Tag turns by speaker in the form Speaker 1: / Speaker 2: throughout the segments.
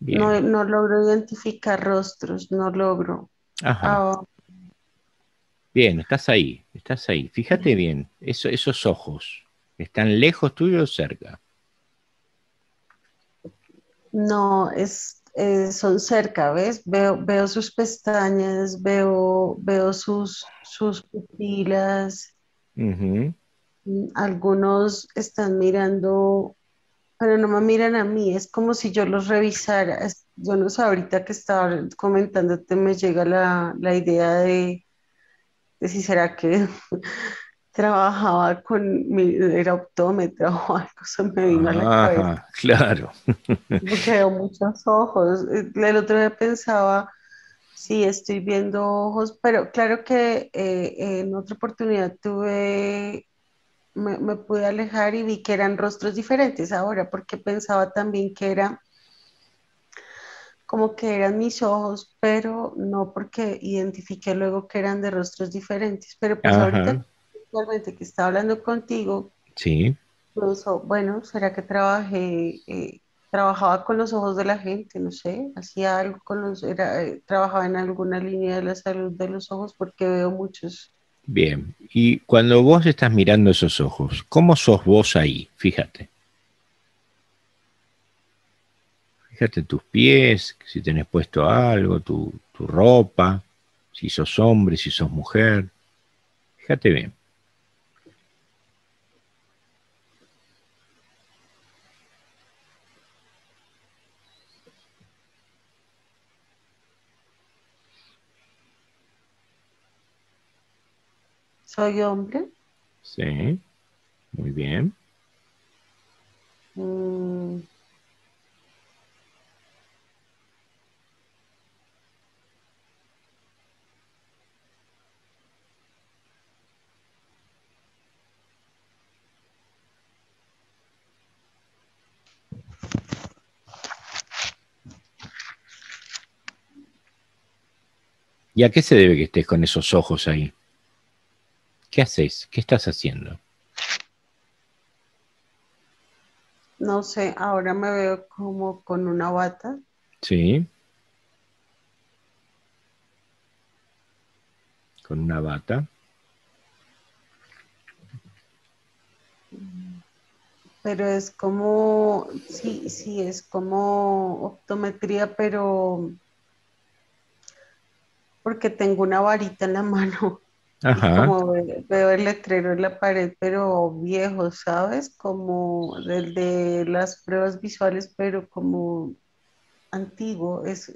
Speaker 1: Bien.
Speaker 2: No logro identificar rostros, no logro.
Speaker 1: Ajá.
Speaker 2: Ah,
Speaker 1: Bien, estás ahí, estás ahí. Fíjate bien, esos ojos, ¿están lejos tuyo o cerca?
Speaker 2: no, son cerca, ¿ves? Veo sus pestañas, veo sus pupilas.
Speaker 1: Ujú.
Speaker 2: Algunos están mirando, pero no me miran a mí, es como si yo los revisara. Yo no sé, ahorita que estaba comentándote me llega la idea de si será que trabajaba era optómetra o algo, se me vino a la cabeza,
Speaker 1: Ajá, claro.
Speaker 2: porque veo muchos ojos. El otro día pensaba, sí, estoy viendo ojos, pero claro que en otra oportunidad me pude alejar y vi que eran rostros diferentes ahora, porque pensaba también que era como que eran mis ojos, pero no porque identifiqué luego que eran de rostros diferentes. Pero pues ahorita,
Speaker 1: Ajá,
Speaker 2: actualmente que estaba hablando contigo,
Speaker 1: sí,
Speaker 2: pienso, bueno, ¿será que trabajaba con los ojos de la gente? No sé, hacía algo trabajaba en alguna línea de la salud de los ojos porque veo muchos.
Speaker 1: bien. Y cuando vos estás mirando esos ojos, ¿cómo sos vos ahí? Fíjate. Fíjate tus pies, si tenés puesto algo, tu ropa, si sos hombre, si sos mujer. Fíjate bien.
Speaker 2: ¿Soy hombre?
Speaker 1: Sí, muy bien.
Speaker 2: Mm,
Speaker 1: ¿Y a qué se debe que estés con esos ojos ahí? ¿Qué haces? ¿Qué estás haciendo?
Speaker 2: no sé, ahora me veo como con una bata.
Speaker 1: Sí, con una bata.
Speaker 2: Pero es como, sí, sí, es como optometría, pero porque tengo una varita en la mano y
Speaker 1: Ajá,
Speaker 2: como veo el letrero en la pared, pero viejo, ¿sabes? Como del de las pruebas visuales, pero como antiguo, es,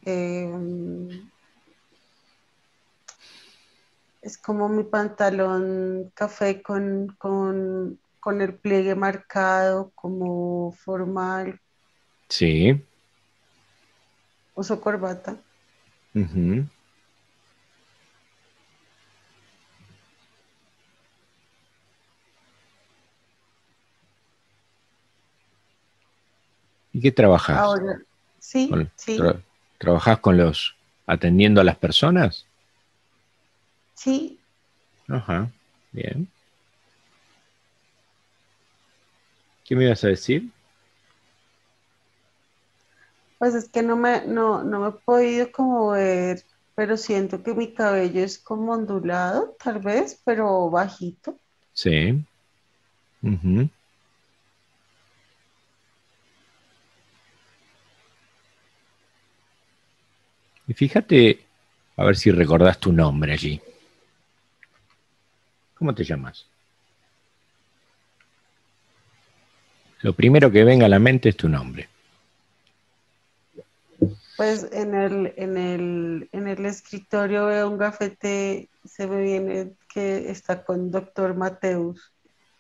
Speaker 2: em, es como mi pantalón café con el pliegue marcado, como formal,
Speaker 1: sí.
Speaker 2: uso corbata.
Speaker 1: Ujú. ¿Y qué trabajas?
Speaker 2: Ahora, sí,
Speaker 1: ¿Con-
Speaker 2: sí,
Speaker 1: ¿Trabajás con los atendiendo a las personas?
Speaker 2: sí.
Speaker 1: Ajá, bien. ¿Qué me ibas a decir?
Speaker 2: Pues es que no me he podido como ver, pero siento que mi cabello es como ondulado, tal vez, pero bajito.
Speaker 1: Sí. Ujú. Y fíjate, a ver si recordás tu nombre allí. ¿Cómo te llamas? Lo primero que venga a la mente es tu nombre.
Speaker 2: Pues en el escritorio veo un gafete, se me viene que está con doctor Mateus.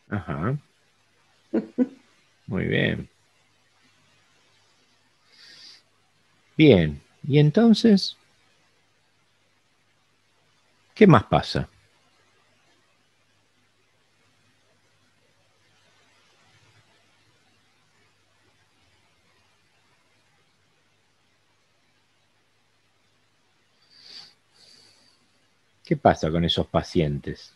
Speaker 1: Ajá, muy bien. Bien, y entonces, ¿qué más pasa? ¿Qué pasa con esos pacientes?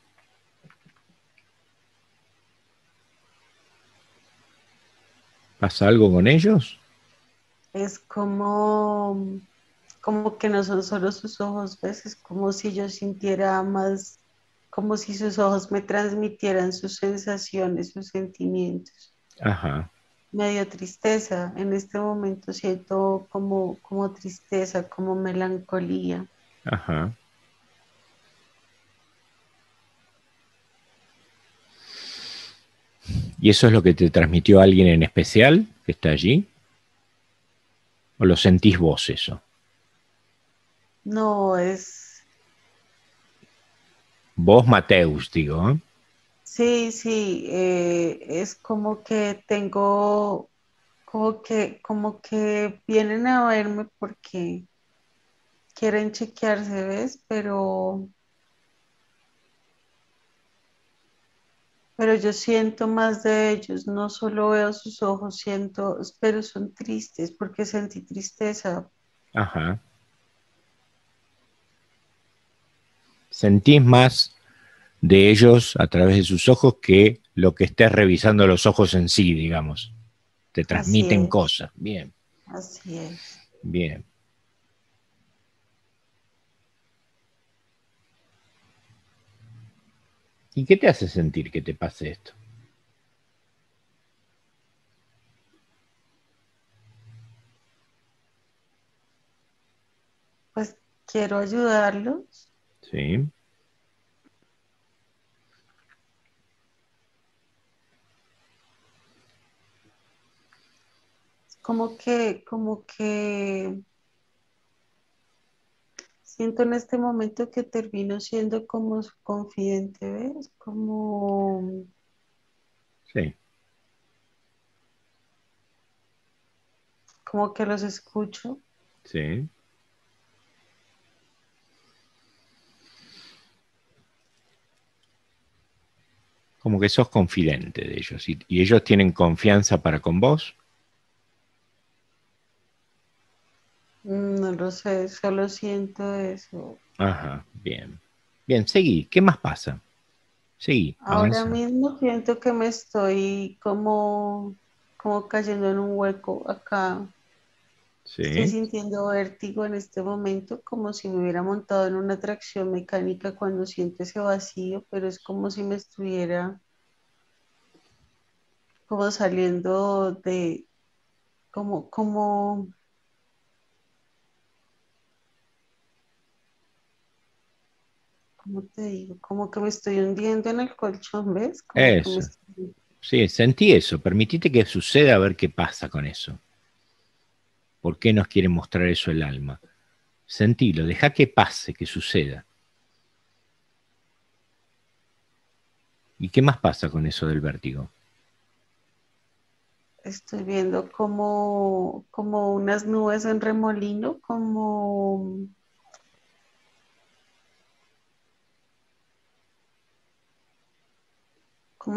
Speaker 1: ¿Pasa algo con ellos?
Speaker 2: Es como que no son solo sus ojos, ¿ves? Es como si yo sintiera más, como si sus ojos me transmitieran sus sensaciones, sus sentimientos.
Speaker 1: Ajá,
Speaker 2: Me dio tristeza. En este momento siento como tristeza, como melancolía.
Speaker 1: ajá. ¿Y eso es lo que te transmitió alguien en especial que está allí? ¿O lo sentís vos eso?
Speaker 2: No es,
Speaker 1: Vos, Mateus, digo, ¿eh?
Speaker 2: sí, sí, es como que tengo, como que vienen a verme porque quieren chequearse, ¿ves? Pero yo siento más de ellos, no solo veo sus ojos, siento, pero son tristes porque sentí tristeza.
Speaker 1: Ajá. Sentís más de ellos a través de sus ojos que lo que estés revisando los ojos en sí, digamos. Te
Speaker 2: Así
Speaker 1: transmiten
Speaker 2: es,
Speaker 1: cosas. Bien,
Speaker 2: así es.
Speaker 1: bien. ¿Y qué te hace sentir que te pase esto?
Speaker 2: Pues quiero ayudarlos,
Speaker 1: Sí,
Speaker 2: como que siento en este momento que termino siendo como su confidente, ¿ves?
Speaker 1: sí.
Speaker 2: Como que los escucho.
Speaker 1: Sí. Como que sos confidente de ellos y ellos tienen confianza para con vos.
Speaker 2: No lo sé, solo siento eso.
Speaker 1: Ajá, bien. Bien, seguí. ¿Qué más pasa? Seguí,
Speaker 2: Ahora
Speaker 1: avanza.
Speaker 2: mismo siento que me estoy como cayendo en un hueco acá. Estoy
Speaker 1: Sí,
Speaker 2: sintiendo vértigo en este momento, como si me hubiera montado en una atracción mecánica cuando siento ese vacío, pero es como si me estuviera como saliendo de, como, ¿cómo te digo? Como que me estoy hundiendo en el colchón, ¿ves? Como que me
Speaker 1: eso.
Speaker 2: estoy...
Speaker 1: Sí, sentí eso. Permitite que suceda a ver qué pasa con eso. ¿Por qué nos quiere mostrar eso el alma? Sentilo, deja que pase, que suceda. ¿Y qué más pasa con eso del vértigo?
Speaker 2: Estoy viendo como unas nubes en remolino, como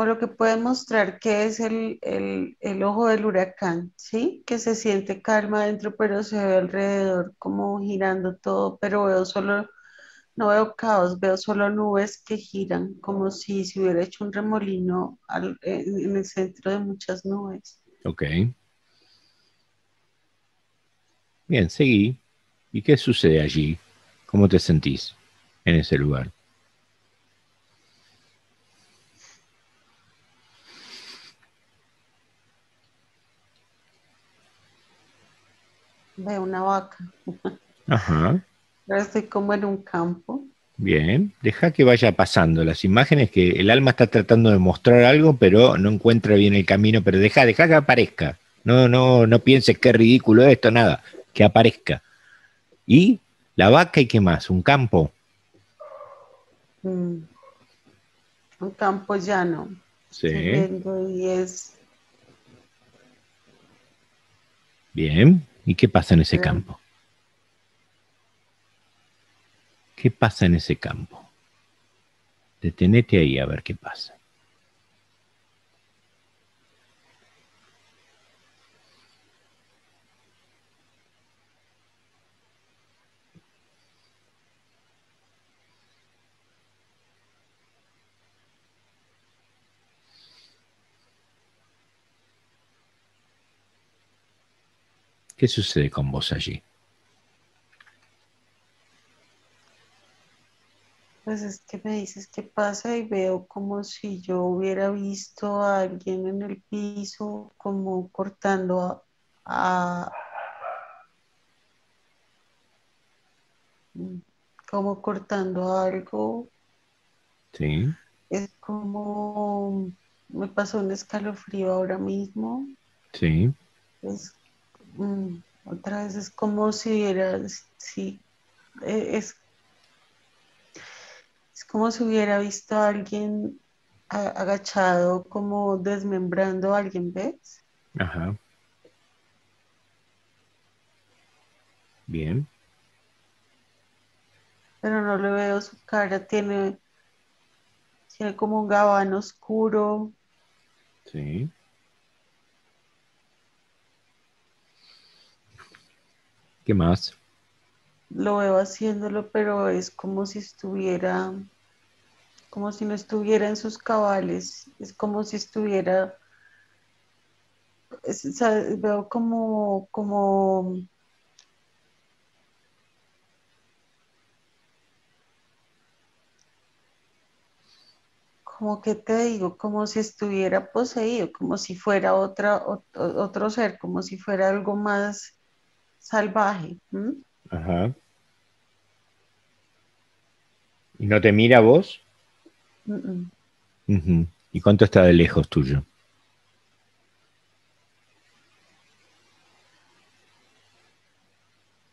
Speaker 2: lo que puede mostrar que es el ojo del huracán, ¿sí? Que se siente calma adentro, pero se ve alrededor como girando todo, pero veo solo, no veo caos, veo solo nubes que giran, como si se hubiera hecho un remolino en el centro de muchas nubes.
Speaker 1: Ok, bien, seguí. ¿Y qué sucede allí? ¿Cómo te sentís en ese lugar?
Speaker 2: Veo una vaca,
Speaker 1: Ajá,
Speaker 2: ahora estoy como en un campo.
Speaker 1: bien. Deja que vaya pasando las imágenes que el alma está tratando de mostrar algo, pero no encuentra bien el camino, pero deja que aparezca. No, no, no pienses qué ridículo esto, nada. Que aparezca. ¿Y la vaca y qué más? ¿Un campo?
Speaker 2: Mm, un campo llano, estoy
Speaker 1: Sí,
Speaker 2: viendo y es...
Speaker 1: bien. ¿Y qué pasa en ese
Speaker 2: eh,
Speaker 1: campo? ¿Qué pasa en ese campo? Detenete ahí a ver qué pasa. ¿Qué sucede con vos allí?
Speaker 2: Pues es que me dices qué pasa y veo como si yo hubiera visto a alguien en el piso, como cortando a- como cortando algo.
Speaker 1: Sí,
Speaker 2: Es como, me pasó un escalofrío ahora mismo.
Speaker 1: sí.
Speaker 2: Es, otra vez es como si hubiera, sí, es Es como si hubiera visto a alguien agachado, como desmembrando a alguien, ¿ves?
Speaker 1: Ajá. Bien.
Speaker 2: Pero no le veo su cara, tiene como un gabán oscuro,
Speaker 1: Sí. ¿Qué más?
Speaker 2: lo veo haciéndolo, pero es como si no estuviera en sus cabales, es como si estuviera, o sea, veo como que te digo, como si estuviera poseído, como si fuera otro ser, como si fuera algo más salvaje. ¿M?
Speaker 1: Ajá. ¿Y no te mira vos?
Speaker 2: Mm, mm.
Speaker 1: Ujú. ¿Y cuánto está de lejos tuyo?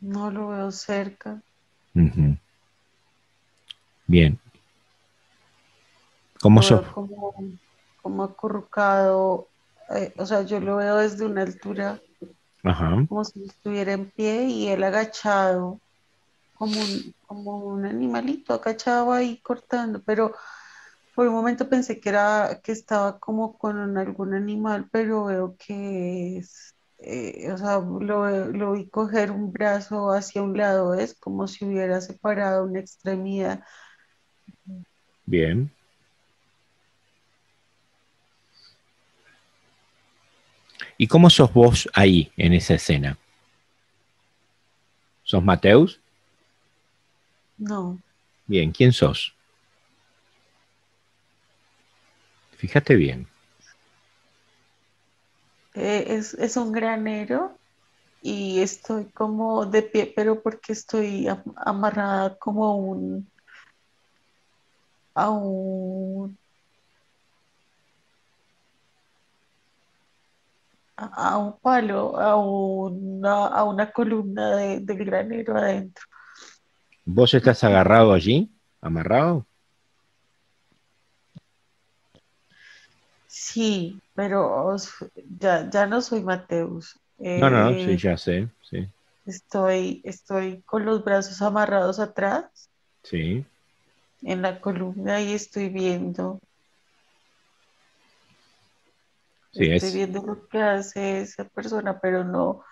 Speaker 2: No lo veo cerca,
Speaker 1: Ujú. Bien. ¿Cómo
Speaker 2: lo
Speaker 1: sos?
Speaker 2: veo como acurrucado, o sea, yo lo veo desde una altura,
Speaker 1: Ajá.
Speaker 2: como si estuviera en pie y él agachado, como un animalito agachado ahí cortando, pero por un momento pensé que estaba como con algún animal, pero veo que es, o sea, lo vi coger un brazo hacia un lado, es como si hubiera separado una extremidad.
Speaker 1: Bien. ¿Y cómo sos vos ahí, en esa escena? ¿Sos Mateus?
Speaker 2: No,
Speaker 1: Bien, ¿quién sos? Fíjate bien.
Speaker 2: es un granero y estoy como de pie, pero porque estoy amarrada como a un, a un palo, a una columna del granero adentro.
Speaker 1: ¿Vos estás agarrado allí? ¿Amarrado?
Speaker 2: Sí, pero ya no soy Mateus.
Speaker 1: No, no, sí, ya sé. Sí,
Speaker 2: Estoy con los brazos amarrados atrás
Speaker 1: sí.
Speaker 2: en la columna y
Speaker 1: Sí,
Speaker 2: estoy
Speaker 1: es.
Speaker 2: viendo lo que hace esa persona, pero no,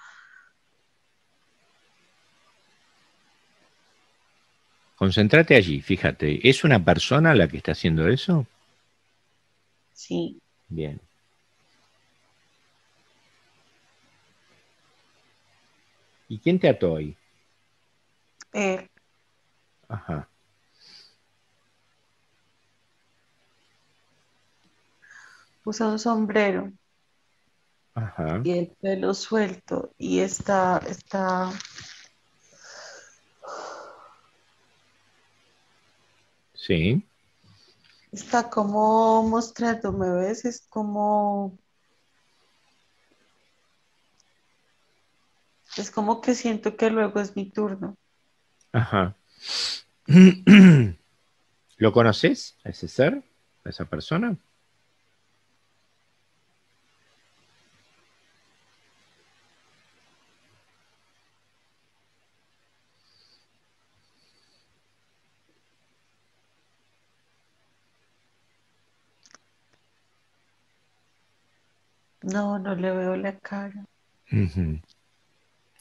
Speaker 1: Concéntrate allí, fíjate. ¿Es una persona la que está haciendo eso?
Speaker 2: sí,
Speaker 1: Bien. ¿Y quién te ató ahí?
Speaker 2: él
Speaker 1: Ajá,
Speaker 2: usa un sombrero
Speaker 1: ajá.
Speaker 2: y el pelo suelto y
Speaker 1: Sí,
Speaker 2: está como mostrándome, ¿ves? Es como que siento que luego es mi turno.
Speaker 1: ajá. ¿Lo conoces a ese ser? ¿A esa persona?
Speaker 2: No, no le veo la cara.
Speaker 1: Ujú.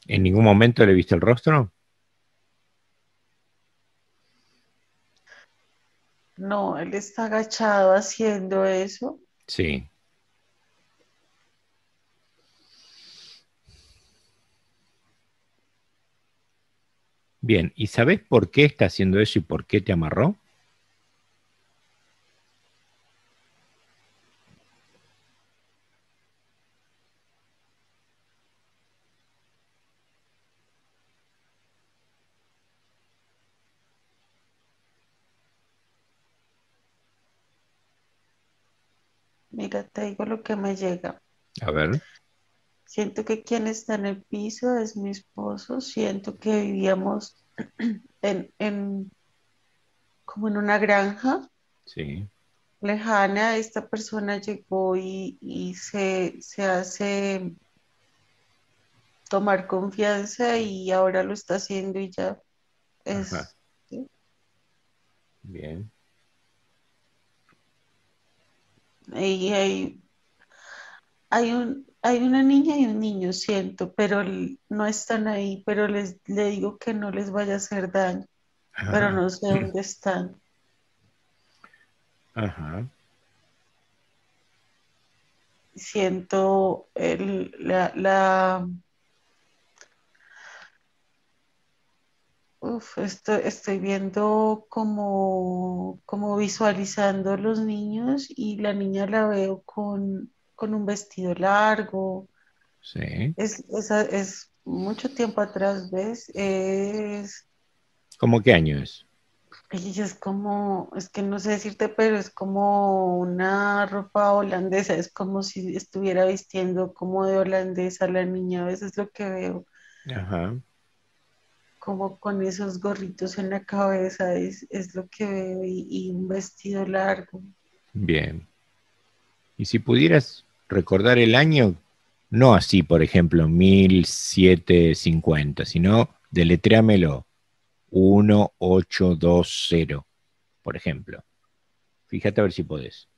Speaker 1: ¿En ningún momento le viste el rostro?
Speaker 2: No, él está agachado haciendo eso.
Speaker 1: Sí. Bien, ¿y sabés por qué está haciendo eso y por qué te amarró?
Speaker 2: Mira, te digo lo que me llega.
Speaker 1: A ver,
Speaker 2: Siento que quien está en el piso es mi esposo. Siento que vivíamos en como en una granja
Speaker 1: sí.
Speaker 2: lejana. Esta persona llegó y se hace tomar confianza y ahora lo está haciendo y ya
Speaker 1: Ajá,
Speaker 2: es, ¿sí?
Speaker 1: bien.
Speaker 2: Y hay una niña y un niño, siento, pero no están ahí, pero le digo que no les vaya a hacer daño, pero
Speaker 1: Ajá,
Speaker 2: no sé dónde están.
Speaker 1: ajá,
Speaker 2: Siento estoy viendo como visualizando los niños y la niña la veo con un vestido largo.
Speaker 1: sí.
Speaker 2: Es mucho tiempo atrás, ¿ves?
Speaker 1: ¿Cómo qué año es?
Speaker 2: Y es como, es que no sé decirte, pero es como una ropa holandesa, es como si estuviera vistiendo como de holandesa la niña, a veces lo que veo,
Speaker 1: Ajá,
Speaker 2: como con esos gorritos en la cabeza, es lo que veo, y un vestido largo.
Speaker 1: bien. Y si pudieras recordar el año, no así, por ejemplo, 1750, sino deletréamelo 1820, por ejemplo. Fíjate a ver si podés.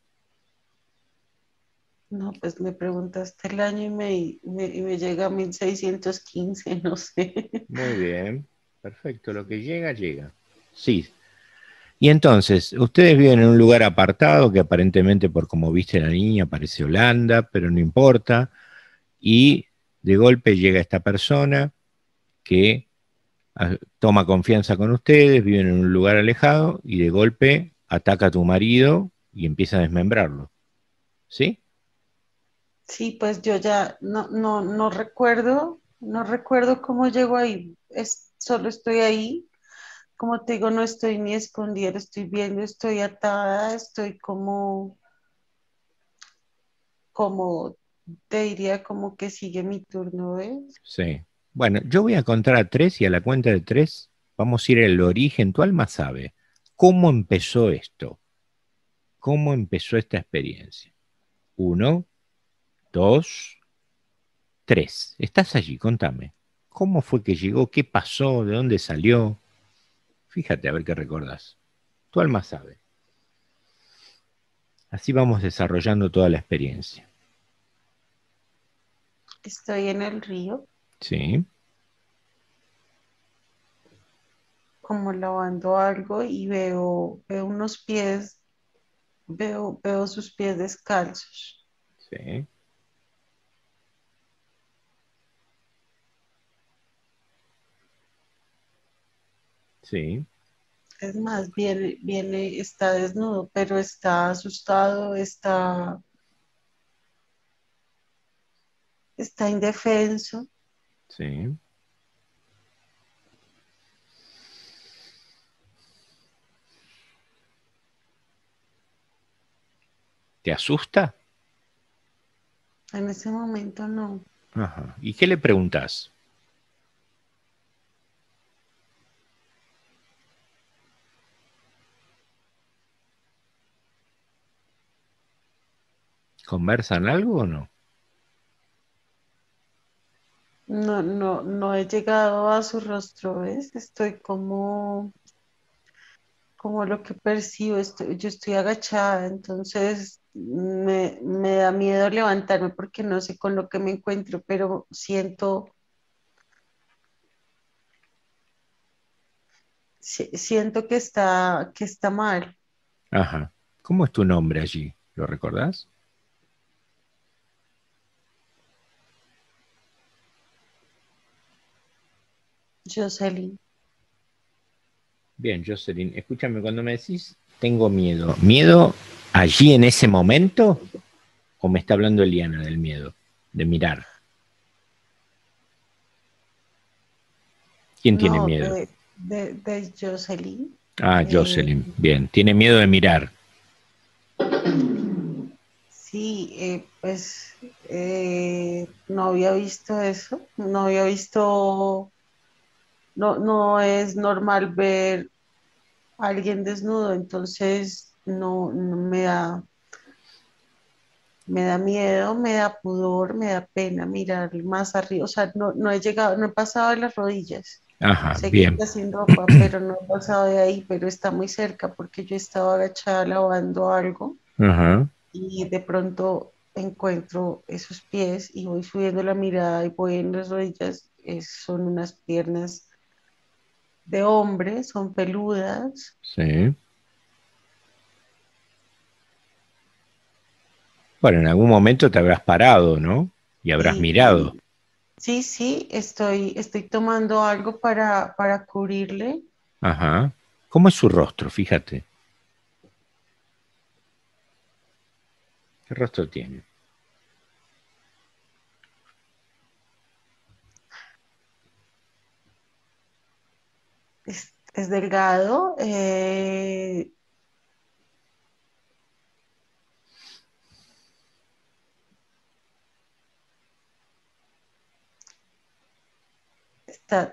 Speaker 2: No, pues me preguntaste el año y me llega a 1615 no sé.
Speaker 1: Muy bien, perfecto, lo que llega, llega. Sí. Y entonces, ustedes viven en un lugar apartado que aparentemente, por como viste la niña, parece Holanda, pero no importa. Y de golpe llega esta persona que toma confianza con ustedes, viven en un lugar alejado y de golpe ataca a tu marido y empieza a desmembrarlo. ¿Sí?
Speaker 2: Sí, pues yo ya no recuerdo, no recuerdo cómo llego ahí. Solo estoy ahí. Como te digo, no estoy ni escondida, lo estoy viendo, estoy atada, estoy como, te diría como que sigue mi turno, ¿ves?
Speaker 1: Sí. Bueno, yo voy a contar a tres y a la cuenta de tres vamos a ir al origen. Tu alma sabe cómo empezó esto, cómo empezó esta experiencia. Uno, dos, tres. Estás allí, contame. ¿Cómo fue que llegó? ¿Qué pasó? ¿De dónde salió? Fíjate a ver qué recordás. Tu alma sabe. Así vamos desarrollando toda la experiencia.
Speaker 2: Estoy en el río,
Speaker 1: Sí,
Speaker 2: como lavando algo y veo unos pies, veo sus pies descalzos.
Speaker 1: sí, sí,
Speaker 2: Es más, está desnudo, pero está asustado, está indefenso.
Speaker 1: sí. ¿Te asusta?
Speaker 2: En ese momento no.
Speaker 1: Ajá. ¿Y qué le preguntás? ¿Conversan algo o no?
Speaker 2: No he llegado a su rostro, ¿ves? Estoy como lo que percibo, yo estoy agachada, entonces me da miedo levantarme porque no sé con lo que me encuentro, pero siento que está mal.
Speaker 1: Ajá. ¿Cómo es tu nombre allí? ¿Lo recordás?
Speaker 2: Jocelyn,
Speaker 1: Bien, Jocelyn, escúchame, cuando me decís tengo miedo, ¿miedo allí en ese momento? ¿O me está hablando Eliana del miedo? De mirar. ¿Quién tiene
Speaker 2: No,
Speaker 1: miedo?
Speaker 2: de Jocelyn.
Speaker 1: Ah,
Speaker 2: Eh,
Speaker 1: Jocelyn, bien. Tiene miedo de mirar.
Speaker 2: sí, no había visto eso, no había visto, no, no es normal ver a alguien desnudo, entonces no, no me da miedo, me da pudor, me da pena mirar más arriba, o sea, no, no he llegado, no he pasado de las rodillas.
Speaker 1: Ajá,
Speaker 2: Sé que
Speaker 1: bien.
Speaker 2: está sin ropa, pero no he pasado de ahí, pero está muy cerca porque yo estaba agachada lavando algo
Speaker 1: Ajá,
Speaker 2: y de pronto encuentro esos pies y voy subiendo la mirada y voy en las rodillas. Son unas piernas de hombre, son peludas.
Speaker 1: sí. Bueno, en algún momento te habrás parado, ¿no? Y habrás
Speaker 2: Y,
Speaker 1: mirado.
Speaker 2: sí, sí, estoy tomando algo para cubrirle.
Speaker 1: Ajá. ¿Cómo es su rostro? Fíjate. ¿Qué rostro tiene?
Speaker 2: Es delgado,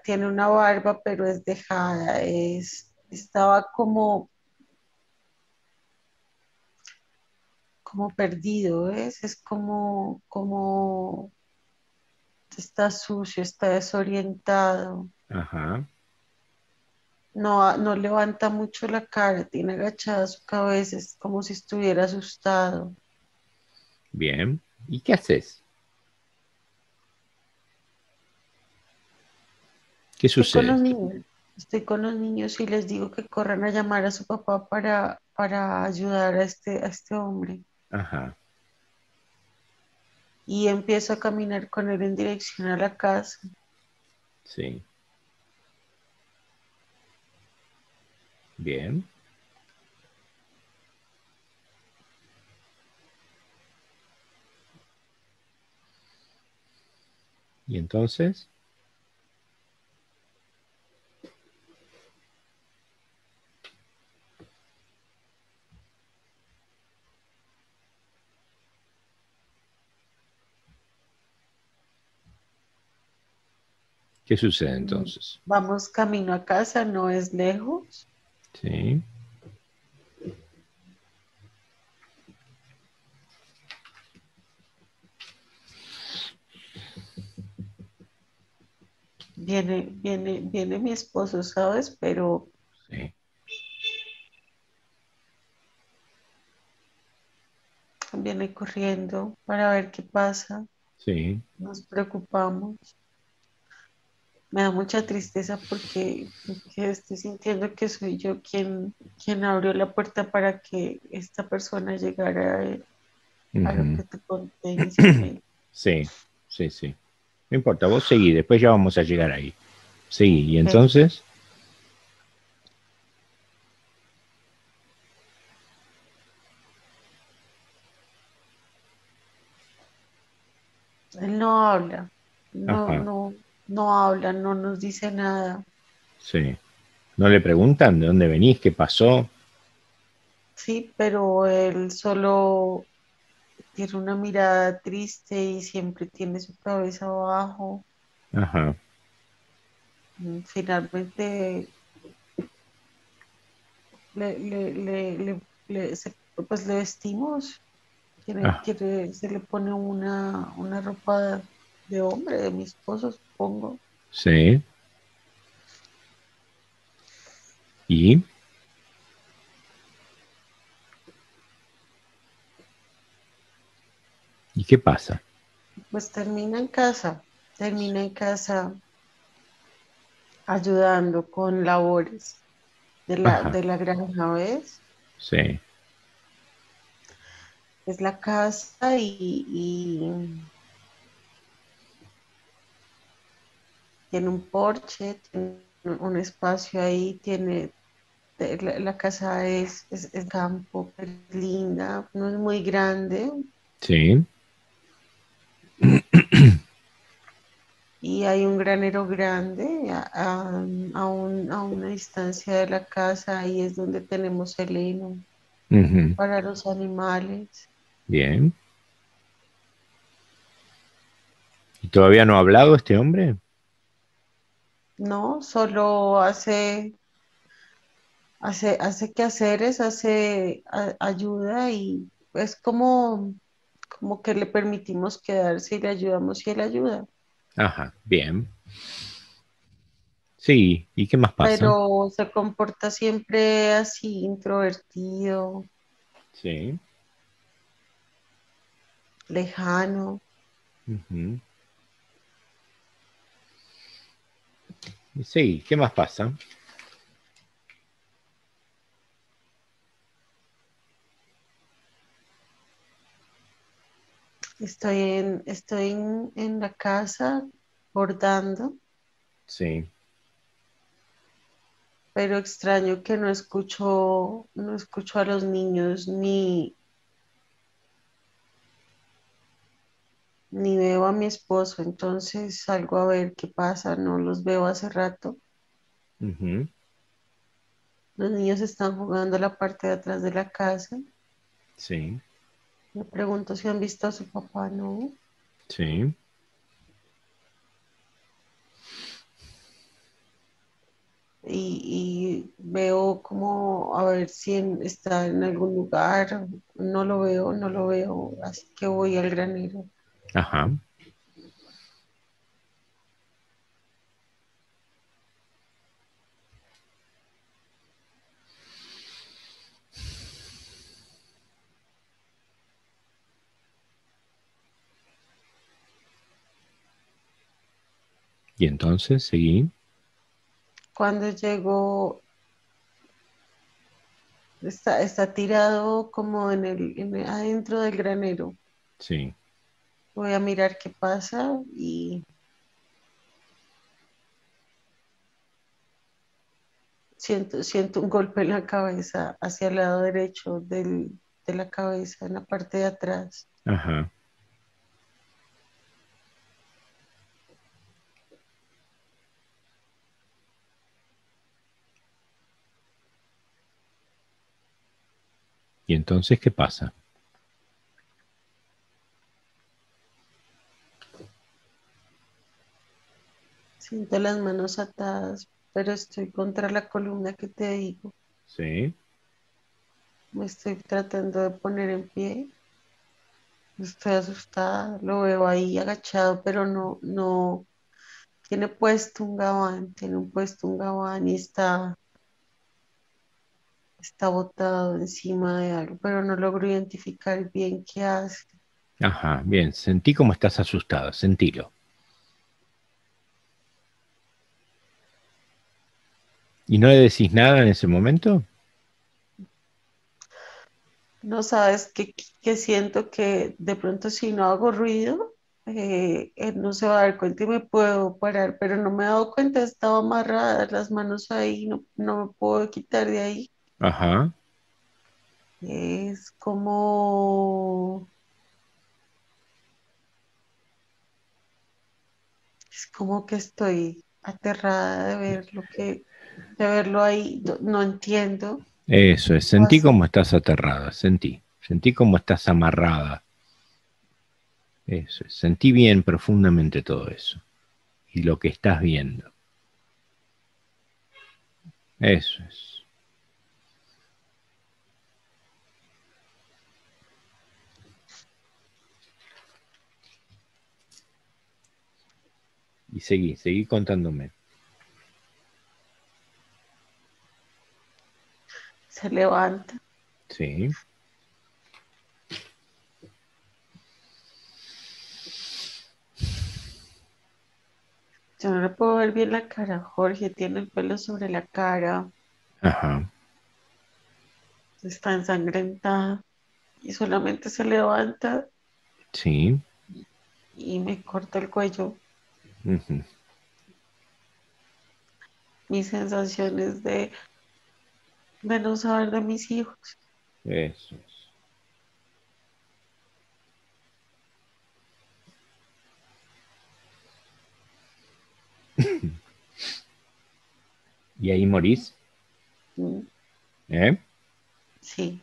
Speaker 2: tiene una barba, pero es dejada. Estaba como perdido, ¿ves? Es como está sucio, está desorientado.
Speaker 1: Ajá.
Speaker 2: No, no levanta mucho la cara, tiene agachada su cabeza, es como si estuviera asustado.
Speaker 1: Bien. ¿Y qué haces? ¿Qué
Speaker 2: Estoy con
Speaker 1: sucede?
Speaker 2: los niños, estoy con los niños y les digo que corran a llamar a su papá para ayudar a este hombre.
Speaker 1: Ajá.
Speaker 2: Y empiezo a caminar con él en dirección a la casa.
Speaker 1: Sí. Bien. ¿Y entonces? ¿Qué sucede entonces?
Speaker 2: Vamos camino a casa, no es lejos.
Speaker 1: Sí.
Speaker 2: Viene mi esposo, ¿sabes? Pero
Speaker 1: Sí.
Speaker 2: viene corriendo para ver qué pasa.
Speaker 1: Sí.
Speaker 2: Nos preocupamos. Me da mucha tristeza porque estoy sintiendo que soy yo quien abrió la puerta para que esta persona llegara a lo
Speaker 1: Ujú.
Speaker 2: que te conté inicialmente.
Speaker 1: Sí. Sí, sí. No importa, vos seguí, después ya vamos a llegar ahí. Seguí. ¿Y
Speaker 2: Ok.
Speaker 1: entonces?
Speaker 2: Él no habla,
Speaker 1: Ajá.
Speaker 2: no habla, no nos dice nada.
Speaker 1: Sí. ¿No le preguntan de dónde venís? ¿Qué pasó?
Speaker 2: Sí, pero él solo tiene una mirada triste y siempre tiene su cabeza abajo.
Speaker 1: Ajá.
Speaker 2: Finalmente pues le vestimos,
Speaker 1: Ah,
Speaker 2: se le pone una ropa de hombre, de mi esposo, supongo.
Speaker 1: sí. ¿Y? ¿Y qué pasa?
Speaker 2: Pues termina en casa ayudando con labores
Speaker 1: Ajá.
Speaker 2: de la granja, ¿ves?
Speaker 1: Sí.
Speaker 2: Es la casa y tiene un porche, tiene un espacio ahí, tiene La casa es campo, es linda, no es muy grande
Speaker 1: Sí.
Speaker 2: y hay un granero grande a una distancia de la casa, ahí es donde tenemos el heno
Speaker 1: Ujú.
Speaker 2: para los animales.
Speaker 1: Bien. ¿Y todavía no ha hablado este hombre?
Speaker 2: No, solo hace quehaceres, ayuda y es como que le permitimos quedarse y le ayudamos y él ayuda.
Speaker 1: Ajá, bien. Sí, ¿y qué más pasa?
Speaker 2: Pero se comporta siempre así, introvertido,
Speaker 1: Sí.
Speaker 2: lejano.
Speaker 1: Ujú. Sí, ¿qué más pasa?
Speaker 2: Estoy en la casa bordando,
Speaker 1: Sí.
Speaker 2: pero extraño que no escucho a los niños ni veo a mi esposo, entonces salgo a ver qué pasa, no los veo hace rato.
Speaker 1: Ujú.
Speaker 2: Los niños están jugando a la parte de atrás de la casa.
Speaker 1: Sí,
Speaker 2: Me pregunto si han visto a su papá, ¿no?
Speaker 1: sí.
Speaker 2: Y veo como a ver si está en algún lugar. No lo veo, no lo veo, así que voy al granero.
Speaker 1: Ajá. Y entonces seguí.
Speaker 2: Cuando llego, está tirado como adentro del granero.
Speaker 1: Sí.
Speaker 2: Voy a mirar qué pasa y siento un golpe en la cabeza hacia el lado derecho de la cabeza, en la parte de atrás.
Speaker 1: Ajá. ¿Y entonces qué pasa?
Speaker 2: Siento las manos atadas, pero estoy contra la columna que te digo.
Speaker 1: Sí.
Speaker 2: Me estoy tratando de poner en pie. Estoy asustada. Lo veo ahí agachado, pero no. Tiene puesto un gabán y está botado encima de algo, pero no logro identificar bien qué hace.
Speaker 1: Ajá, bien. Sentí como estás asustada. Sentilo. ¿Y no le decís nada en ese momento?
Speaker 2: No sabes que siento que de pronto si no hago ruido, él no se va a dar cuenta y me puedo parar, pero no me he dado cuenta, estaba amarrada las manos ahí, no me puedo quitar de ahí.
Speaker 1: Ajá.
Speaker 2: Es como que estoy aterrada de verlo ahí, no entiendo
Speaker 1: Eso es.
Speaker 2: qué
Speaker 1: Sentí
Speaker 2: pasa.
Speaker 1: como estás aterrada. Sentí. Sentí como estás amarrada. Eso es. Sentí bien profundamente todo eso. Y lo que estás viendo. Eso es. Y seguí contándome.
Speaker 2: Se levanta.
Speaker 1: Sí.
Speaker 2: Yo no le puedo ver bien la cara. Jorge tiene el pelo sobre la cara,
Speaker 1: Ajá.
Speaker 2: está ensangrentada y solamente se levanta
Speaker 1: Sí.
Speaker 2: y me corta el cuello.
Speaker 1: Ujú.
Speaker 2: Mis sensaciones de de no saber de mis hijos.
Speaker 1: Eso es. ¿Y ahí morís?
Speaker 2: Mm,
Speaker 1: ¿Eh?
Speaker 2: sí,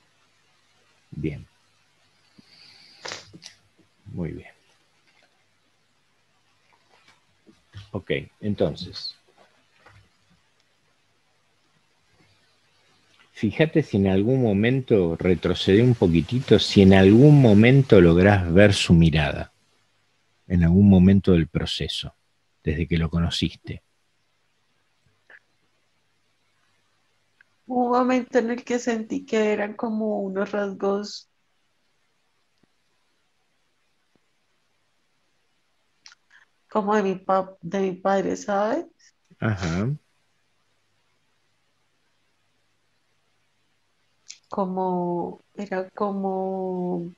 Speaker 1: Bien, muy bien. Ok, entonces, fíjate si en algún momento, retrocede un poquitito, si en algún momento lográs ver su mirada, en algún momento del proceso, desde que lo conociste.
Speaker 2: hubo un momento en el que sentí que eran como unos rasgos como de mi padre, ¿sabes?
Speaker 1: Ajá,
Speaker 2: Era como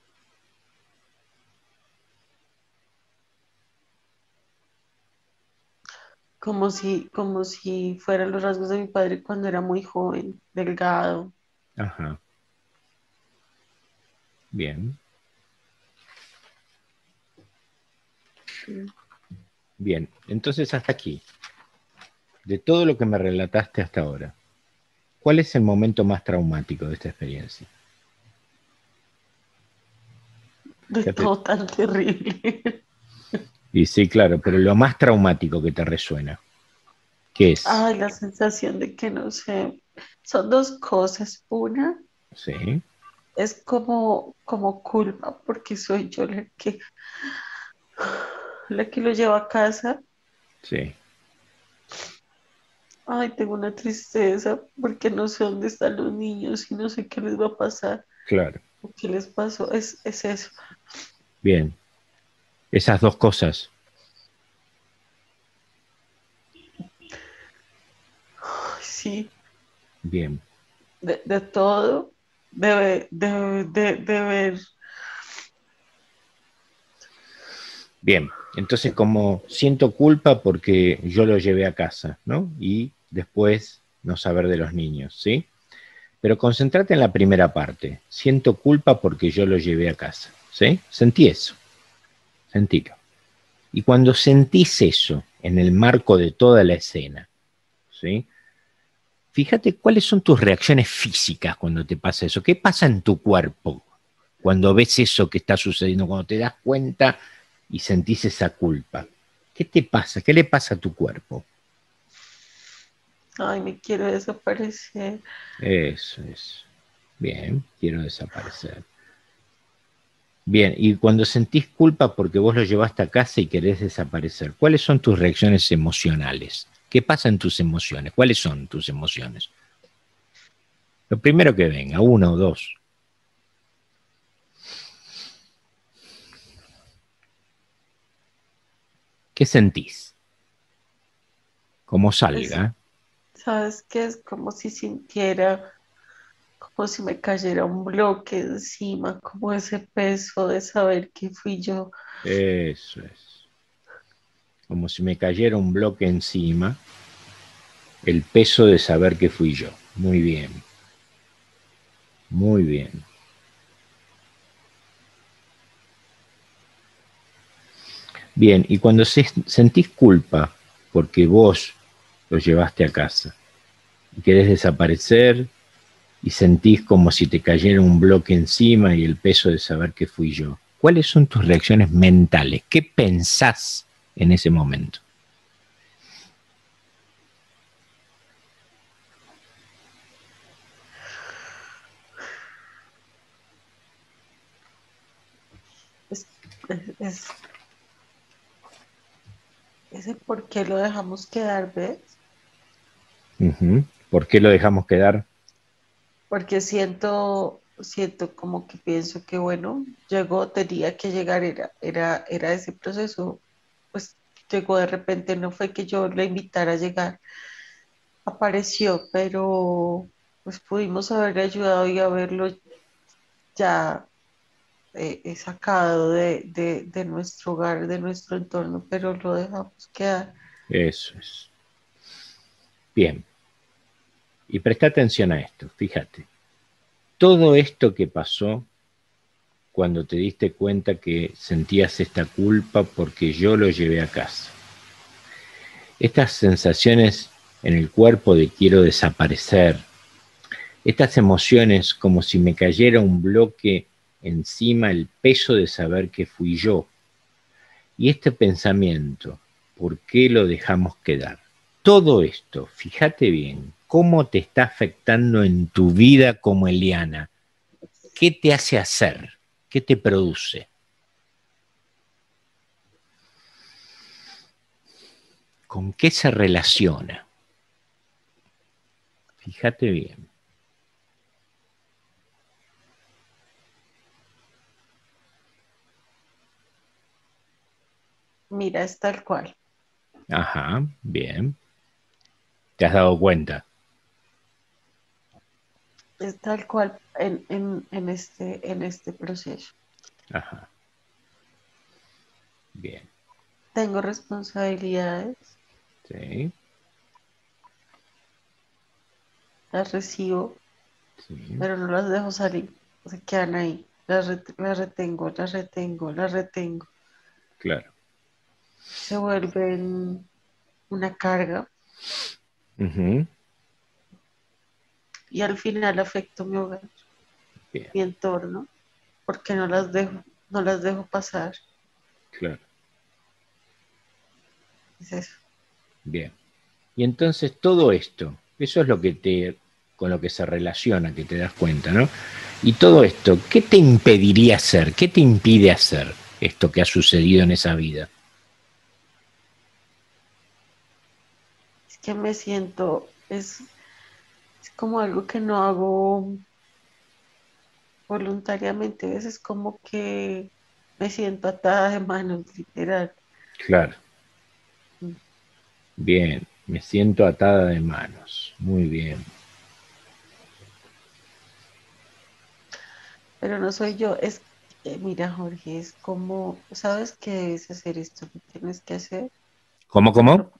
Speaker 2: si fueran los rasgos de mi padre cuando era muy joven, delgado.
Speaker 1: ajá, bien,
Speaker 2: Mm.
Speaker 1: bien. Entonces hasta aquí, de todo lo que me relataste hasta ahora, ¿cuál es el momento más traumático de esta experiencia?
Speaker 2: De
Speaker 1: Ya te-
Speaker 2: todo tan terrible.
Speaker 1: Y sí, claro, pero lo más traumático que te resuena, ¿qué es?
Speaker 2: Ay, la sensación de que no sé. Son dos cosas. Una
Speaker 1: Sí,
Speaker 2: es como culpa porque soy yo la que lo lleva a casa.
Speaker 1: sí,
Speaker 2: Ay, tengo una tristeza porque no sé dónde están los niños y no sé qué les va a pasar
Speaker 1: claro.
Speaker 2: o qué les pasó. Es eso.
Speaker 1: Bien, esas dos cosas.
Speaker 2: Ay, sí,
Speaker 1: Bien,
Speaker 2: de todo. De ver.
Speaker 1: bien. Entonces, como siento culpa porque yo lo llevé a casa, ¿no? Y después no saber de los niños, ¿sí? Pero concéntrate en la primera parte. Siento culpa porque yo lo llevé a casa, ¿sí? Sentí eso, sentilo. Y cuando sentís eso en el marco de toda la escena, ¿sí? Fíjate cuáles son tus reacciones físicas cuando te pasa eso. ¿Qué pasa en tu cuerpo cuando ves eso que está sucediendo? Cuando te das cuenta y sentís esa culpa. ¿Qué te pasa? ¿Qué le pasa a tu cuerpo?
Speaker 2: Ay, me quiero desaparecer.
Speaker 1: Eso es. Bien, quiero desaparecer. Bien, y cuando sentís culpa porque vos lo llevaste a casa y querés desaparecer, ¿cuáles son tus reacciones emocionales? ¿Qué pasa en tus emociones? ¿Cuáles son tus emociones? Lo primero que venga, una o dos. ¿Qué sentís? ¿Cómo
Speaker 2: Es,
Speaker 1: salga?
Speaker 2: ¿sabes qué? Es como si sintiera, como si me cayera un bloque encima, como ese peso de saber que fui yo.
Speaker 1: Eso es. Como si me cayera un bloque encima, el peso de saber que fui yo. Muy bien, muy bien. Bien, y cuando sentís culpa porque vos lo llevaste a casa y querés desaparecer y sentís como si te cayera un bloque encima y el peso de saber que fui yo, ¿cuáles son tus reacciones mentales? ¿Qué pensás en ese momento?
Speaker 2: Es, es ese por qué lo dejamos quedar, ¿ves?
Speaker 1: Ujú. ¿Por qué lo dejamos quedar?
Speaker 2: Porque siento como que pienso que, bueno, llegó, tenía que llegar, era ese proceso, pues llegó de repente, no fue que yo le invitara a llegar, apareció, pero pues pudimos haberle ayudado y haberlo ya sacado de nuestro hogar, de nuestro entorno, pero lo dejamos quedar.
Speaker 1: Eso es. Bien. Y presta atención a esto, fíjate. Todo esto que pasó cuando te diste cuenta que sentías esta culpa porque yo lo llevé a casa. Estas sensaciones en el cuerpo de quiero desaparecer, estas emociones como si me cayera un bloque encima, el peso de saber que fui yo. Y este pensamiento, ¿por qué lo dejamos quedar? Todo esto, fíjate bien, cómo te está afectando en tu vida como Eliana. ¿Qué te hace hacer? ¿Qué te produce? ¿Con qué se relaciona? Fíjate bien.
Speaker 2: Mira, es tal cual.
Speaker 1: Ajá, bien. ¿Te has dado cuenta?
Speaker 2: Es tal cual en este proceso.
Speaker 1: Ajá, bien.
Speaker 2: Tengo responsabilidades,
Speaker 1: Sí,
Speaker 2: las recibo,
Speaker 1: sí,
Speaker 2: pero no las dejo salir. Se quedan ahí. Las retengo, las retengo, las retengo.
Speaker 1: claro.
Speaker 2: Se vuelven una carga
Speaker 1: Ujú,
Speaker 2: y al final afecto mi hogar,
Speaker 1: bien,
Speaker 2: mi entorno, porque no las dejo pasar.
Speaker 1: claro,
Speaker 2: Es eso.
Speaker 1: bien. Y entonces todo esto, eso es lo que con lo que se relaciona, que te das cuenta, ¿no? Y todo esto, ¿qué te impediría hacer? ¿Qué te impide hacer esto que ha sucedido en esa vida?
Speaker 2: Es que me siento, es como algo que no hago voluntariamente. Es como que me siento atada de manos, literal.
Speaker 1: Claro, bien, me siento atada de manos, muy bien.
Speaker 2: Pero no soy yo, mira, Jorge, es como, ¿sabes qué debes hacer esto? ¿Lo tienes que hacer?
Speaker 1: ¿Cómo,
Speaker 2: Pero
Speaker 1: cómo?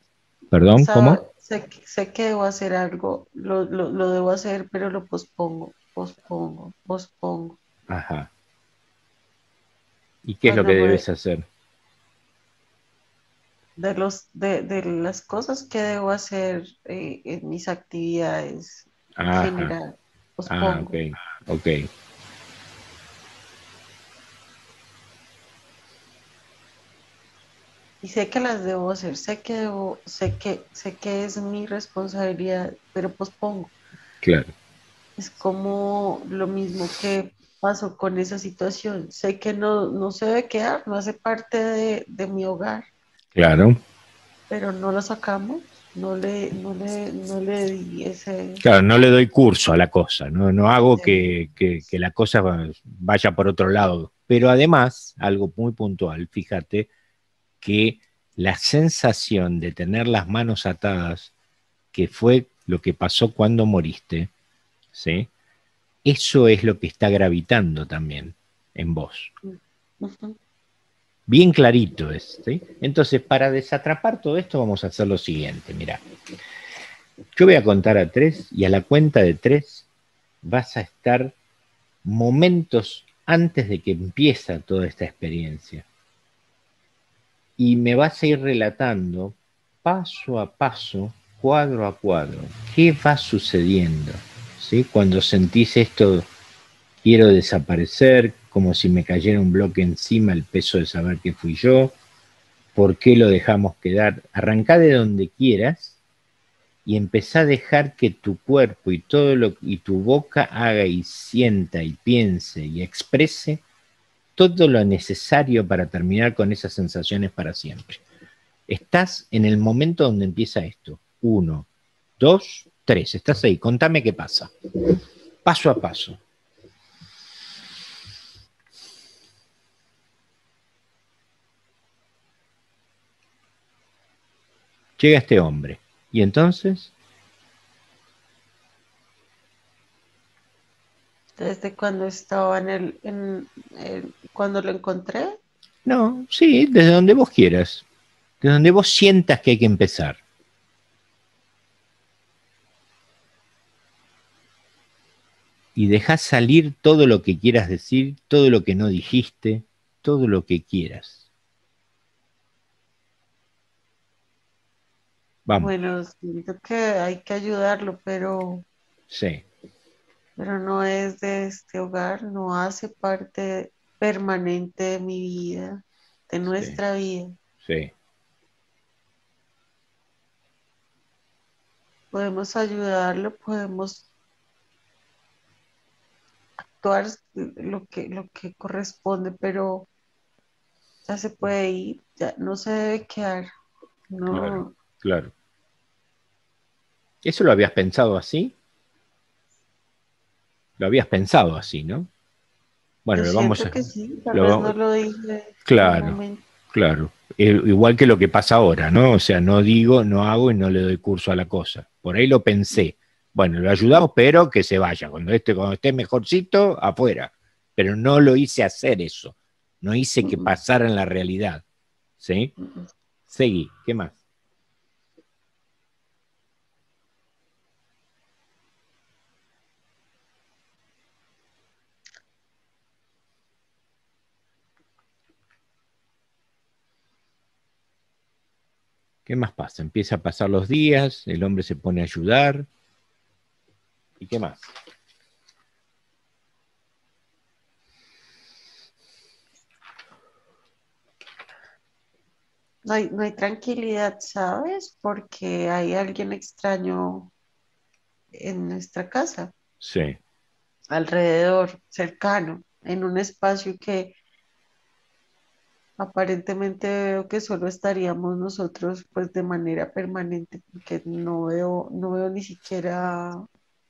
Speaker 1: Perdón, ¿cómo?
Speaker 2: sé que debo hacer algo, lo debo hacer, pero lo pospongo, pospongo, pospongo.
Speaker 1: Ajá. ¿Y qué es lo que
Speaker 2: Cuando me,
Speaker 1: debes hacer?
Speaker 2: de las cosas que debo hacer en mis actividades en
Speaker 1: Ajá.
Speaker 2: general,
Speaker 1: Ah, ok,
Speaker 2: pospongo.
Speaker 1: ok,
Speaker 2: Y sé que las debo hacer, sé que es mi responsabilidad, pero pospongo.
Speaker 1: claro,
Speaker 2: Es como lo mismo que pasó con esa situación. Sé que no se debe quedar, no hace parte de mi hogar,
Speaker 1: claro.
Speaker 2: pero no lo sacamos, no le di ese,
Speaker 1: Claro, no le doy curso a la cosa, no hago
Speaker 2: ese-
Speaker 1: que la cosa vaya por otro lado. Pero además, algo muy puntual, fíjate que la sensación de tener las manos atadas, que fue lo que pasó cuando moriste, ¿sí? Eso es lo que está gravitando también en vos.
Speaker 2: Ujú.
Speaker 1: Bien clarito es, ¿sí? Entonces, para desatrapar todo esto, vamos a hacer lo siguiente, mira. Yo voy a contar a tres y a la cuenta de tres vas a estar momentos antes de que empieza toda esta experiencia. Y me vas a ir relatando paso a paso, cuadro a cuadro, qué va sucediendo. ¿Sí? Cuando sentís esto, quiero desaparecer, como si me cayera un bloque encima, el peso de saber que fui yo, por qué lo dejamos quedar. Arrancá de donde quieras y empezá a dejar que tu cuerpo y y tu boca haga y sienta y piense y exprese todo lo necesario para terminar con esas sensaciones para siempre. Estás en el momento donde empieza esto. Uno, dos, tres. Estás ahí. Contame qué pasa. Paso a paso. Llega este hombre. ¿Y entonces?
Speaker 2: Desde cuando estaba cuando lo encontré,
Speaker 1: No, sí, desde donde vos quieras. Desde donde vos sientas que hay que empezar. y dejás salir todo lo que quieras decir, todo lo que no dijiste, todo lo que quieras. Vamos,
Speaker 2: Bueno, siento que hay que ayudarlo,
Speaker 1: sí,
Speaker 2: pero no es de este hogar, no hace parte permanente de mi vida, de
Speaker 1: sí,
Speaker 2: nuestra vida.
Speaker 1: sí,
Speaker 2: Podemos ayudarlo, podemos actuar lo que corresponde, pero ya se puede ir, ya no se debe quedar.
Speaker 1: claro,
Speaker 2: No,
Speaker 1: claro. ¿Eso lo habías pensado así? Lo habías pensado así, ¿no? Bueno,
Speaker 2: yo
Speaker 1: lo vamos
Speaker 2: siento
Speaker 1: a...
Speaker 2: que sí, tal vez no
Speaker 1: Lo,
Speaker 2: lo dije en el
Speaker 1: claro,
Speaker 2: momento.
Speaker 1: claro. Igual que lo que pasa ahora, ¿no? O sea, no digo, no hago y no le doy curso a la cosa. Por ahí lo pensé. Bueno, lo ayudamos, pero que se vaya. Cuando esté mejorcito, afuera. Pero no lo hice hacer eso. No hice que
Speaker 2: Mm,
Speaker 1: pasara en la realidad. ¿Sí?
Speaker 2: mm, mm.
Speaker 1: Seguí. ¿Qué más? ¿Qué más pasa? Empieza a pasar los días, el hombre se pone a ayudar. ¿Y qué más?
Speaker 2: No hay tranquilidad, ¿sabes? Porque hay alguien extraño en nuestra casa,
Speaker 1: Sí,
Speaker 2: alrededor, cercano, en un espacio que aparentemente veo que solo estaríamos nosotros pues de manera permanente, porque no veo ni siquiera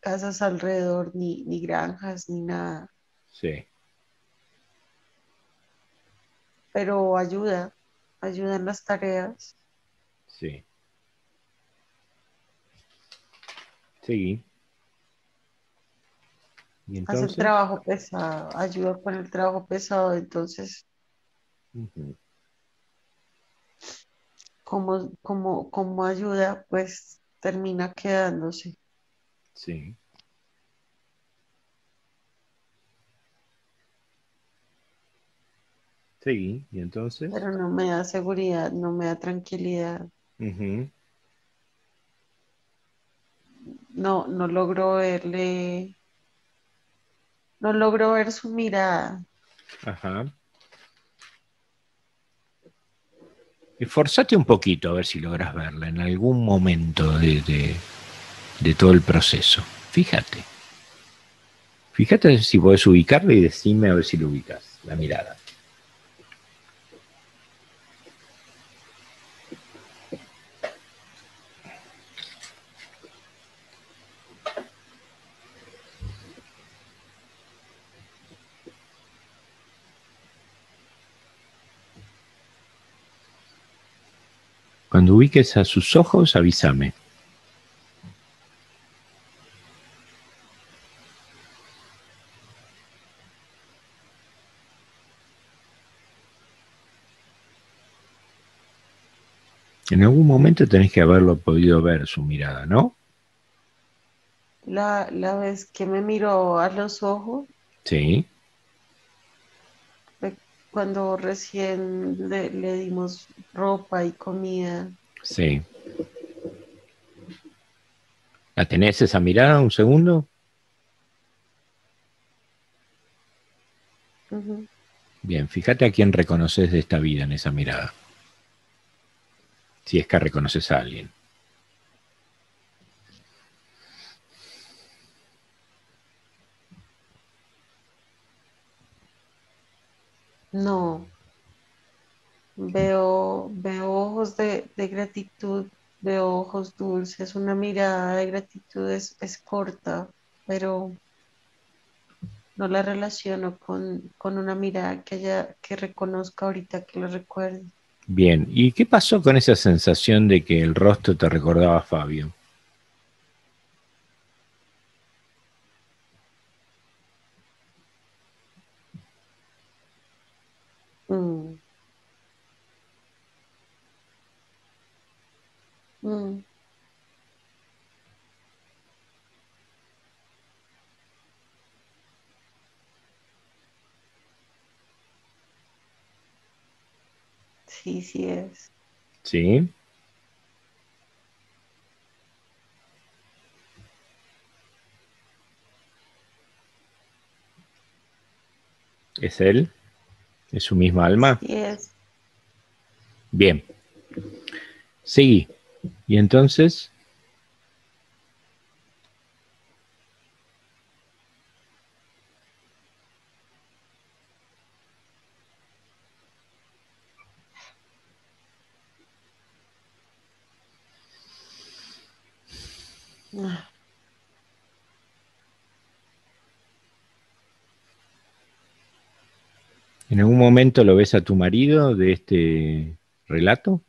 Speaker 2: casas alrededor, ni granjas, ni nada,
Speaker 1: sí,
Speaker 2: pero ayuda, ayuda en las tareas,
Speaker 1: sí. Seguí. ¿Y
Speaker 2: hace el
Speaker 1: entonces?
Speaker 2: trabajo pesado, ayuda con el trabajo pesado, entonces
Speaker 1: Ujú.
Speaker 2: como ayuda, pues termina quedándose,
Speaker 1: Sí, seguí. ¿Y entonces?
Speaker 2: pero no me da seguridad, no me da tranquilidad,
Speaker 1: Ujú.
Speaker 2: no logro verle, no logro ver su mirada.
Speaker 1: Ajá. Esforzate un poquito a ver si logras verla en algún momento de todo el proceso. Fíjate. Fíjate si podés ubicarla y decime a ver si lo ubicas, la mirada. Cuando ubiques a sus ojos, avísame. En algún momento tenés que haberlo podido ver su mirada, ¿no?
Speaker 2: La vez que me miró a los ojos,
Speaker 1: Sí,
Speaker 2: fue cuando recién le dimos ropa y comida.
Speaker 1: sí. ¿La tenés esa mirada un segundo?
Speaker 2: Ujú.
Speaker 1: Bien, fíjate a quién reconoces de esta vida en esa mirada. Si es que reconoces a alguien.
Speaker 2: No, veo ojos de gratitud, veo ojos dulces, una mirada de gratitud es corta, pero no la relaciono con una mirada que reconozca ahorita que lo recuerde.
Speaker 1: Bien, ¿y qué pasó con esa sensación de que el rostro te recordaba a Fabio?
Speaker 2: Mm, mm. Sí, sí es.
Speaker 1: ¿Sí? ¿Es él? ¿Es su misma alma?
Speaker 2: Sí es.
Speaker 1: Bien, seguí. Y entonces,
Speaker 2: Ah,
Speaker 1: ¿en algún momento lo ves a tu marido de este relato?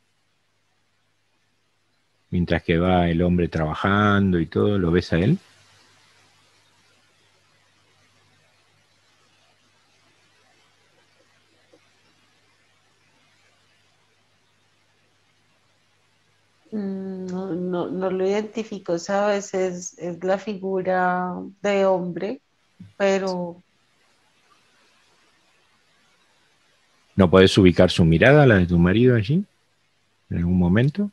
Speaker 1: Mientras que va el hombre trabajando y todo, ¿lo ves a él?
Speaker 2: No, no, no lo identifico, ¿sabes? Es la figura de hombre, pero
Speaker 1: ¿No podés ubicar su mirada, la de tu marido allí, en algún momento?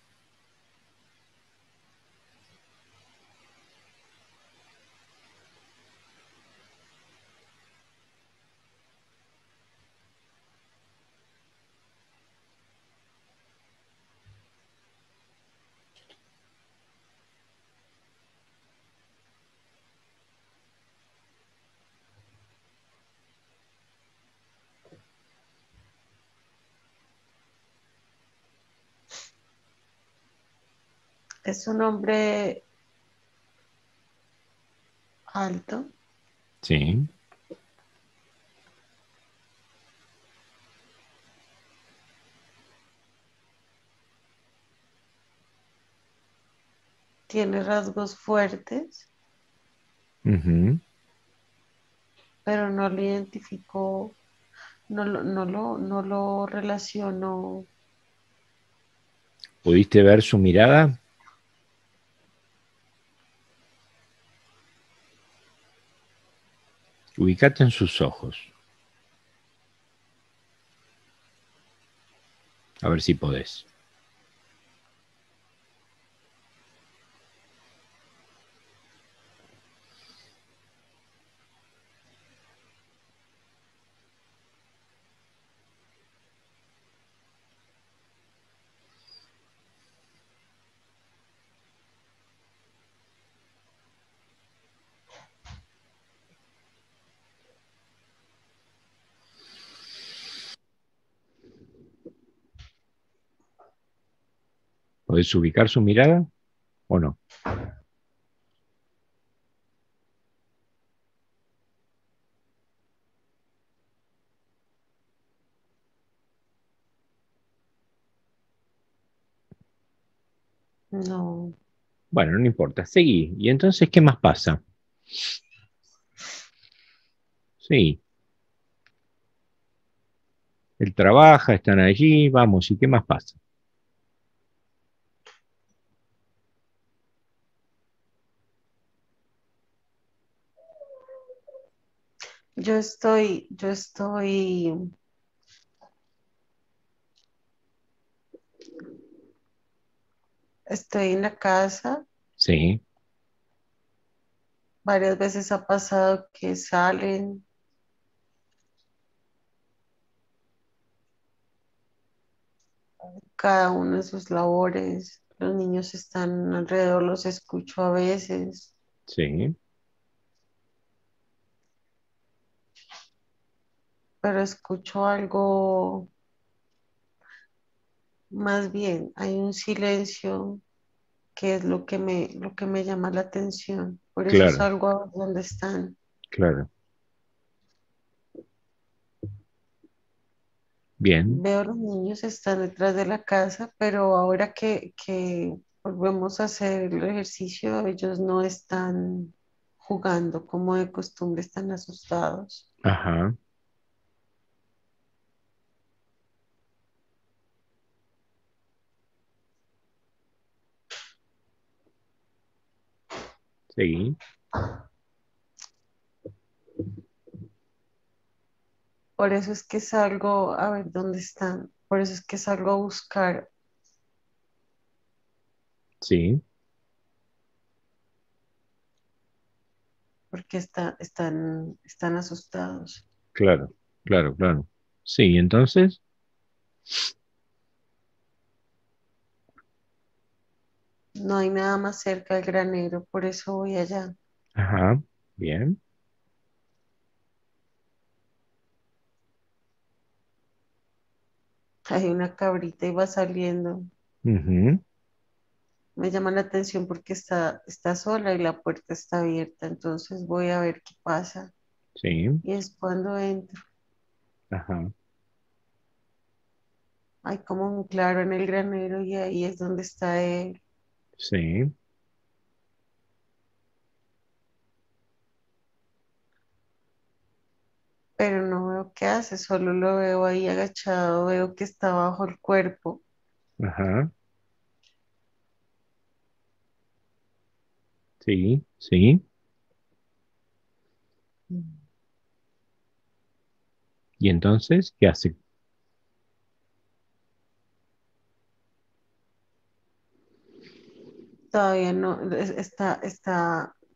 Speaker 2: es un hombre alto,
Speaker 1: Sí.
Speaker 2: tiene rasgos fuertes,
Speaker 1: Ujú.
Speaker 2: pero no lo identifico, no lo relaciono.
Speaker 1: ¿Pudiste ver su mirada? Ubicate en sus ojos, a ver si podés. ¿Podés ubicar su mirada o no?
Speaker 2: No,
Speaker 1: Bueno, no importa, seguí. ¿Y entonces qué más pasa? Sí, él trabaja, están allí, vamos, ¿y qué más pasa?
Speaker 2: estoy en la casa.
Speaker 1: Sí,
Speaker 2: Varias veces ha pasado que salen cada uno de sus labores. Los niños están alrededor, los escucho a veces,
Speaker 1: sí,
Speaker 2: pero escucho algo más bien. Hay un silencio que es lo que me llama la atención. Por eso
Speaker 1: claro,
Speaker 2: salgo a ver dónde están.
Speaker 1: claro. Bien,
Speaker 2: Veo los niños están detrás de la casa, pero ahora que volvemos a hacer el ejercicio, ellos no están jugando como de costumbre, están asustados.
Speaker 1: ajá, seguí.
Speaker 2: Por eso es que salgo a ver dónde están, por eso es que salgo a buscar,
Speaker 1: Sí,
Speaker 2: porque están asustados.
Speaker 1: claro, claro, claro. Sí, entonces,
Speaker 2: No hay nada más cerca del granero, por eso voy allá.
Speaker 1: ajá, bien.
Speaker 2: Hay una cabrita y va saliendo.
Speaker 1: Ujú,
Speaker 2: Me llama la atención porque está sola y la puerta está abierta, entonces voy a ver qué pasa.
Speaker 1: sí,
Speaker 2: Y es cuando entro.
Speaker 1: ajá,
Speaker 2: Hay como un claro en el granero y ahí es donde está él.
Speaker 1: sí,
Speaker 2: Pero no veo qué hace, solo lo veo ahí agachado, veo que está bajo el cuerpo.
Speaker 1: ajá, sí, sí. ¿Y entonces qué hace?
Speaker 2: Todavía no,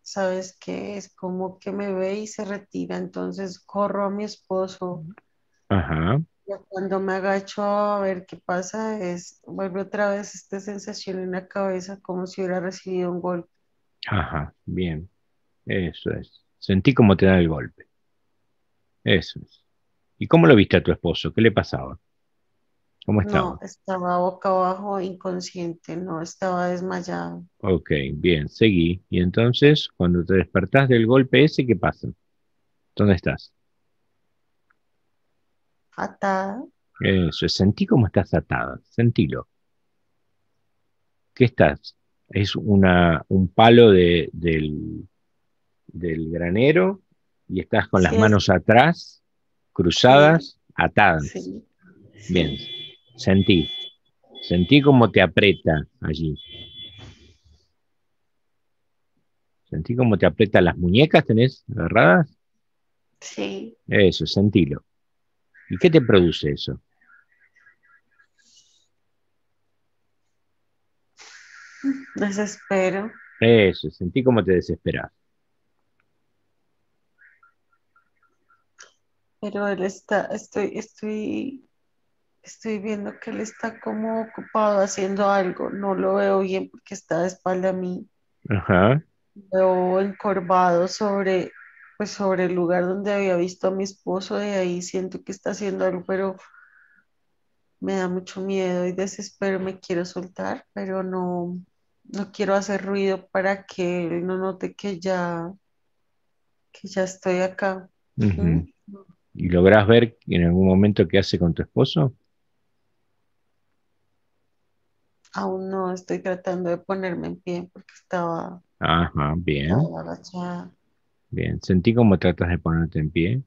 Speaker 2: ¿sabes qué? Es como que me ve y se retira, entonces corro a mi esposo.
Speaker 1: Ajá,
Speaker 2: Ya cuando me agacho a ver qué pasa, vuelve otra vez esta sensación en la cabeza como si hubiera recibido un golpe.
Speaker 1: ajá, bien, eso es. Sentí cómo te da el golpe, eso es. ¿Y cómo lo viste a tu esposo? ¿Qué le pasaba? ¿Cómo estaba?
Speaker 2: No, estaba boca abajo, inconsciente, no, estaba desmayado,
Speaker 1: Ok, bien, seguí. Y entonces, cuando te despertás del golpe ese, ¿qué pasa? ¿Dónde estás?
Speaker 2: atada.
Speaker 1: Eso, sentí cómo estás atada, sentilo. ¿Qué estás? Es un palo del granero y estás con las
Speaker 2: Sí,
Speaker 1: manos atrás,
Speaker 2: sí,
Speaker 1: cruzadas, atadas.
Speaker 2: sí,
Speaker 1: Bien,
Speaker 2: sí,
Speaker 1: sentí cómo te aprieta allí. Sentí cómo te aprieta las muñecas, ¿tenés agarradas?
Speaker 2: sí.
Speaker 1: Eso, sentilo. ¿Y qué te produce eso?
Speaker 2: Desespero,
Speaker 1: Eso, sentí cómo te desesperas.
Speaker 2: pero estoy viendo que él está como ocupado haciendo algo. No lo veo bien porque está de espalda a mí.
Speaker 1: Ajá,
Speaker 2: Veo encorvado sobre el lugar donde había visto a mi esposo. De ahí siento que está haciendo algo, pero me da mucho miedo y desespero. Me quiero soltar, pero no quiero hacer ruido para que él no note que ya estoy acá.
Speaker 1: ujú.
Speaker 2: ¿Mm?
Speaker 1: ¿Y lográs ver en algún momento qué hace con tu esposo?
Speaker 2: Aún no estoy tratando de ponerme en pie porque
Speaker 1: Ajá, bien,
Speaker 2: estaba agachada.
Speaker 1: bien. Sentí cómo tratas de ponerte en pie,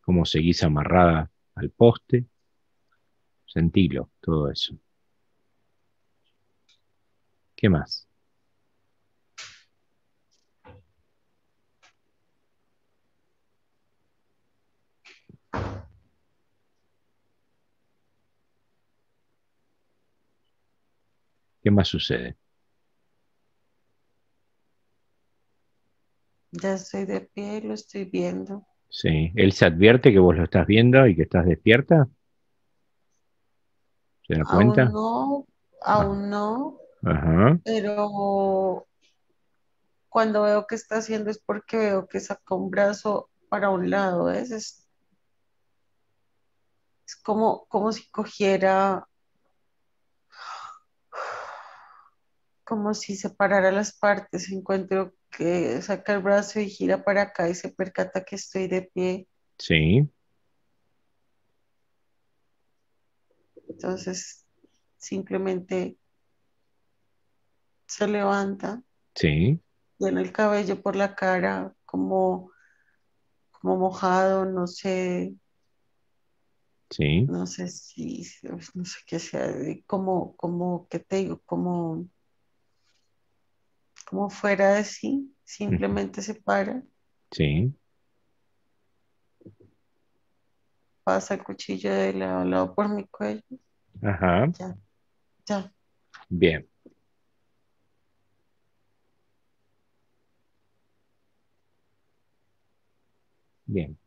Speaker 1: cómo seguís amarrada al poste. Sentilo, todo eso. ¿Qué más? ¿Qué más sucede?
Speaker 2: Ya estoy de pie y lo estoy viendo.
Speaker 1: Sí, él se advierte que vos lo estás viendo y que estás despierta. ¿Se da
Speaker 2: Aún
Speaker 1: cuenta?
Speaker 2: no,
Speaker 1: Ah,
Speaker 2: aún no,
Speaker 1: ajá,
Speaker 2: pero cuando veo que está haciendo es porque veo que saca un brazo para un lado, ¿ves? Es como si cogiera, como si separara las partes. Encuentro que saca el brazo y gira para acá y se percata que estoy de pie.
Speaker 1: sí,
Speaker 2: Entonces simplemente se levanta,
Speaker 1: sí,
Speaker 2: tiene el cabello por la cara, como mojado, no sé.
Speaker 1: sí,
Speaker 2: No sé si, no sé qué sea, como, ¿qué te digo? Como fuera de sí,
Speaker 1: ujú,
Speaker 2: simplemente se para,
Speaker 1: sí,
Speaker 2: pasa el cuchillo de lado a lado por mi cuello.
Speaker 1: Ajá,
Speaker 2: Ya, ya.
Speaker 1: bien, bien.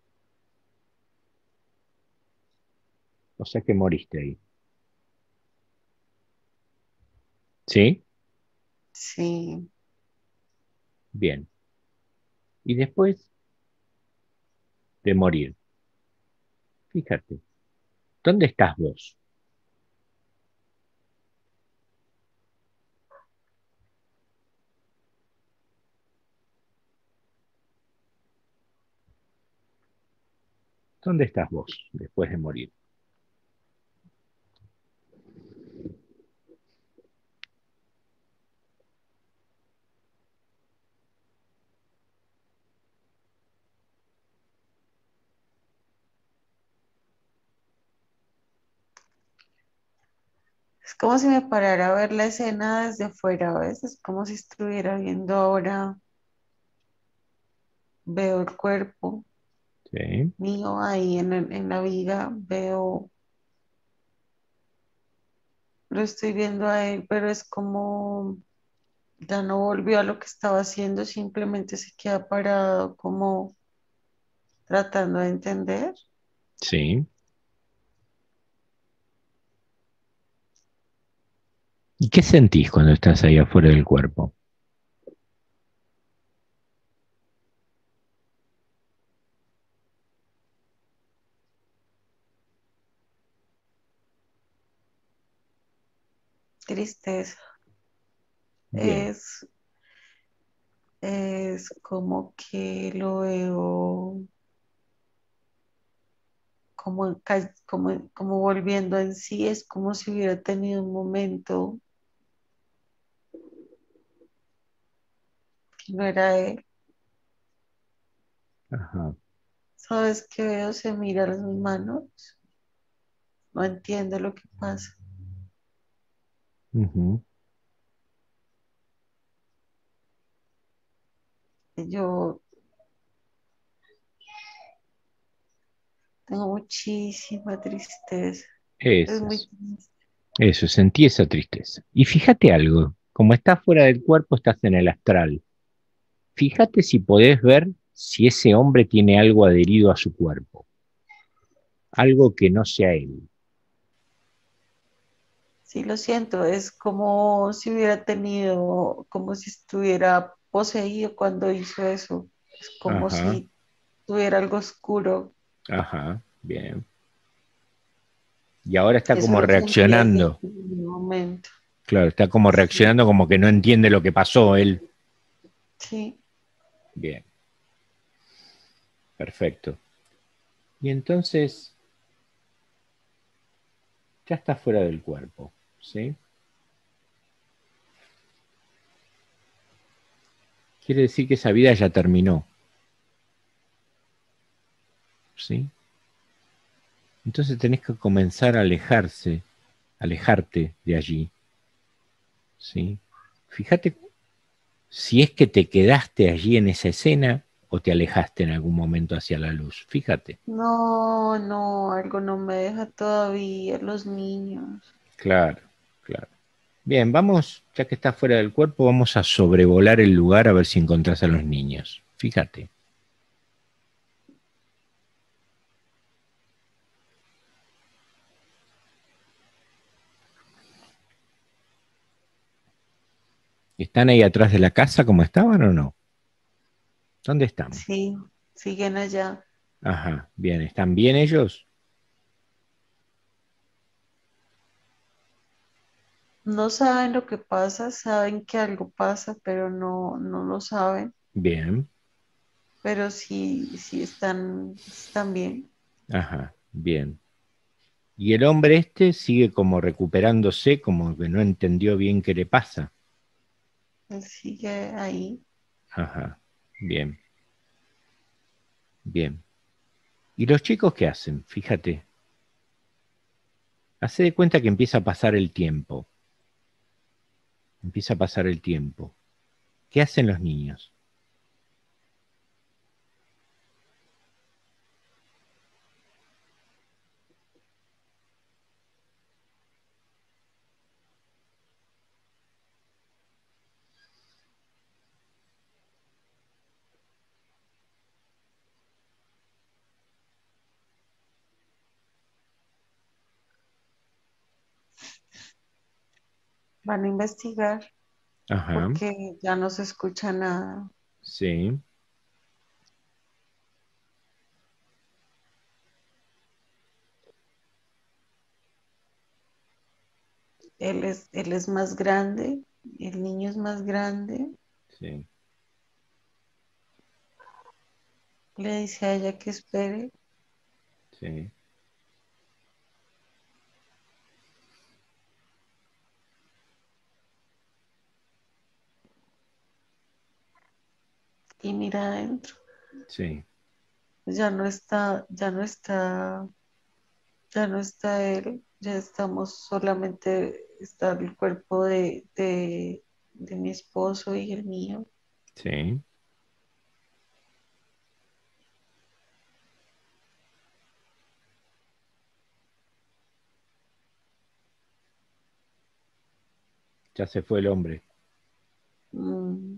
Speaker 1: O sea que moriste ahí. ¿Sí?
Speaker 2: Sí.
Speaker 1: Bien. Y después de morir, fíjate, ¿dónde estás vos? ¿Dónde estás vos después de morir?
Speaker 2: Es como si me parara a ver la escena desde fuera, ¿ves? Es como si estuviera viendo ahora, veo el cuerpo
Speaker 1: Sí,
Speaker 2: mío ahí en la viga, veo, lo estoy viendo a él, pero es como ya no volvió a lo que estaba haciendo, simplemente se queda parado como tratando de entender.
Speaker 1: sí. ¿Y qué sentís cuando estás ahí afuera del cuerpo?
Speaker 2: Tristeza.
Speaker 1: Bien,
Speaker 2: Es, es como que lo veo como, como volviendo en sí, es como si hubiera tenido un momento que no era él.
Speaker 1: ajá.
Speaker 2: ¿Sabes qué veo? Se mira las manos, no entiende lo que pasa.
Speaker 1: Ujú.
Speaker 2: Yo tengo muchísima tristeza. Es
Speaker 1: Es
Speaker 2: muy
Speaker 1: eso.
Speaker 2: triste.
Speaker 1: Eso, sentí esa tristeza. Y fíjate algo, como estás fuera del cuerpo, estás en el astral. Fíjate si podés ver si ese hombre tiene algo adherido a su cuerpo, algo que no sea él.
Speaker 2: Sí, lo siento, es como si hubiera tenido, como si estuviera poseído cuando hizo eso. Es como
Speaker 1: Ajá,
Speaker 2: si tuviera algo oscuro.
Speaker 1: ajá, bien. Y ahora está
Speaker 2: Eso
Speaker 1: como
Speaker 2: lo sentí desde el
Speaker 1: reaccionando.
Speaker 2: primer momento.
Speaker 1: Claro, está como
Speaker 2: Sí,
Speaker 1: reaccionando como que no entiende lo que pasó él.
Speaker 2: sí,
Speaker 1: Bien, perfecto. Y entonces ya está fuera del cuerpo, ¿sí? Quiere decir que esa vida ya terminó, ¿sí? Entonces tenés que comenzar a alejarte de allí, ¿sí? Fíjate si es que te quedaste allí en esa escena o te alejaste en algún momento hacia la luz. Fíjate.
Speaker 2: no, no, algo no me deja todavía, los niños.
Speaker 1: Claro, claro. Bien, vamos, ya que está fuera del cuerpo, vamos a sobrevolar el lugar a ver si encontrás a los niños. Fíjate. ¿Están ahí atrás de la casa como estaban o no? ¿Dónde están?
Speaker 2: Sí, siguen allá.
Speaker 1: Ajá, bien, ¿están bien ellos?
Speaker 2: No saben lo que pasa, saben que algo pasa, pero no lo saben.
Speaker 1: Bien,
Speaker 2: Pero sí, sí están bien.
Speaker 1: ajá, bien. Y el hombre este sigue como recuperándose, como que no entendió bien qué le pasa.
Speaker 2: Él sigue ahí.
Speaker 1: Ajá, bien, bien. ¿Y los chicos qué hacen? Fíjate, hace de cuenta que empieza a pasar el tiempo, empieza a pasar el tiempo. ¿Qué hacen los niños?
Speaker 2: van a investigar
Speaker 1: Ajá,
Speaker 2: porque ya no se escucha nada.
Speaker 1: sí,
Speaker 2: Él es más grande, el niño es más grande.
Speaker 1: sí,
Speaker 2: Le dice a ella que espere
Speaker 1: sí.
Speaker 2: y mira adentro.
Speaker 1: Sí,
Speaker 2: Ya no está él, ya estamos solamente, está el cuerpo de mi esposo y el mío.
Speaker 1: sí. Ya se fue el hombre.
Speaker 2: Mm,